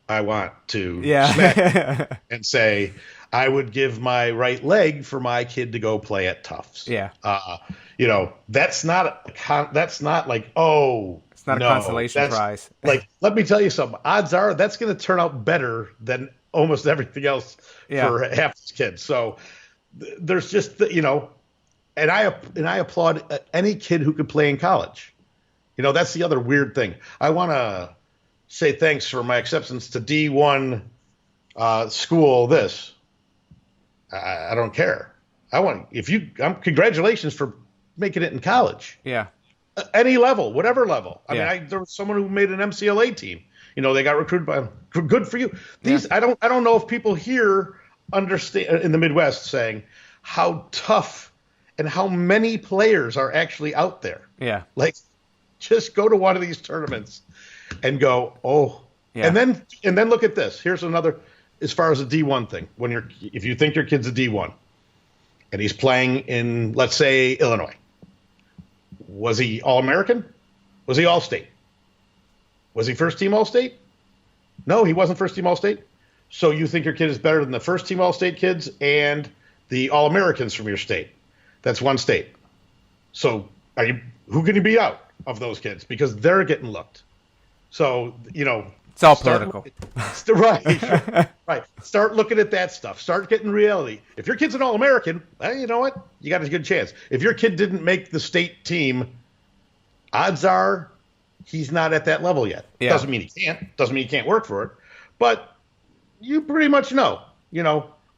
[SPEAKER 2] I want to smack and say, I would give my right leg for my kid to go play at Tufts.
[SPEAKER 1] Yeah.
[SPEAKER 2] That's not like, oh,
[SPEAKER 1] it's not a consolation prize.
[SPEAKER 2] Let me tell you something. Odds are that's going to turn out better than almost everything else for half these kids. So there's just, and I applaud any kid who could play in college. That's the other weird thing. I want to say thanks for my acceptance to D1 school. I don't care. Congratulations for making it in college.
[SPEAKER 1] Yeah.
[SPEAKER 2] Any level, whatever level. I mean, there was someone who made an MCLA team. They got recruited by them. Good for you. I don't know if people here understand in the Midwest saying how tough and how many players are actually out there.
[SPEAKER 1] Yeah.
[SPEAKER 2] Just go to one of these tournaments and go, oh. Yeah. And then look at this. Here's another, as far as a D1 thing. If you think your kid's a D1 and he's playing in, let's say, Illinois, was he All-American? Was he All-State? Was he first-team All-State? No, he wasn't first-team All-State. So you think your kid is better than the first-team All-State kids and the All-Americans from your state. That's one state. So who can you beat out of those kids? Because they're getting looked. So,
[SPEAKER 1] it's all political.
[SPEAKER 2] Right. Start looking at that stuff. Start getting reality. If your kid's an All-American, you know what? You got a good chance. If your kid didn't make the state team, odds are he's not at that level yet.
[SPEAKER 1] Yeah.
[SPEAKER 2] Doesn't mean he can't. Doesn't mean he can't work for it. But you pretty much know.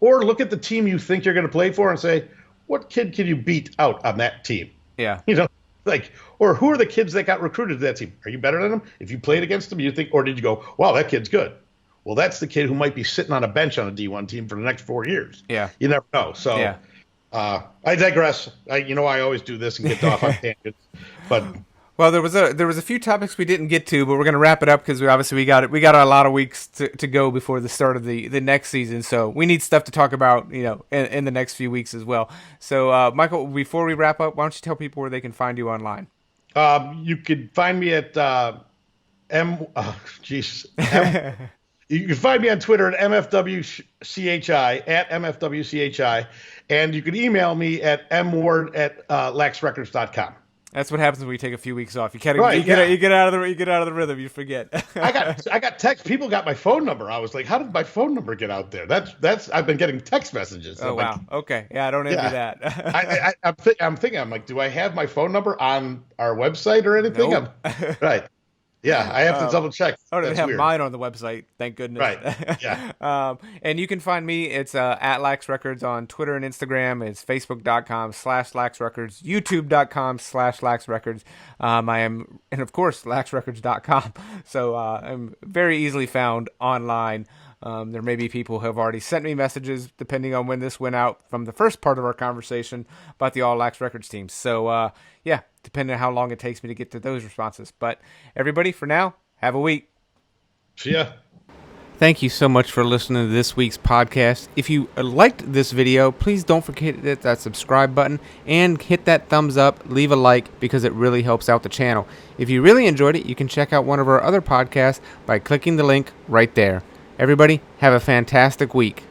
[SPEAKER 2] Or look at the team you think you're going to play for and say, what kid can you beat out on that team?
[SPEAKER 1] Yeah.
[SPEAKER 2] Or who are the kids that got recruited to that team? Are you better than them? If you played against them, you think, or did you go, wow, that kid's good? Well, that's the kid who might be sitting on a bench on a D1 team for the next 4 years.
[SPEAKER 1] Yeah.
[SPEAKER 2] You never know. So I digress. I always do this and get off on tangents. But
[SPEAKER 1] Well, there was a few topics we didn't get to, but we're going to wrap it up because we got a lot of weeks to go before the start of the next season. So we need stuff to talk about, in the next few weeks as well. So, Michael, before we wrap up, why don't you tell people where they can find you online?
[SPEAKER 2] You could find me at you can find me on Twitter at MFWCHI, at MFWCHI, and you can email me at mward@laxrecords.com.
[SPEAKER 1] That's what happens when we take a few weeks off. You get out of the rhythm. You forget.
[SPEAKER 2] I got text. People got my phone number. I was like, how did my phone number get out there? That's I've been getting text messages.
[SPEAKER 1] Oh, wow. Okay. Yeah, I don't envy
[SPEAKER 2] that. I'm thinking, do I have my phone number on our website or anything?
[SPEAKER 1] Nope.
[SPEAKER 2] Right. Yeah, I have to double check.
[SPEAKER 1] I don't even have mine on the website. Thank goodness.
[SPEAKER 2] Right. Yeah.
[SPEAKER 1] And you can find me. It's at LaxRecords on Twitter and Instagram. It's Facebook.com/LaxRecords, YouTube.com/LaxRecords. I am, and of course, LaxRecords.com. So I'm very easily found online. There may be people who have already sent me messages, depending on when this went out, from the first part of our conversation about the All-LaxRecords team. So, depending on how long it takes me to get to those responses. But everybody, for now, have a week.
[SPEAKER 2] See ya.
[SPEAKER 1] Thank you so much for listening to this week's podcast. If you liked this video, please don't forget to hit that subscribe button and hit that thumbs up, leave a like, because it really helps out the channel. If you really enjoyed it, you can check out one of our other podcasts by clicking the link right there. Everybody, have a fantastic week.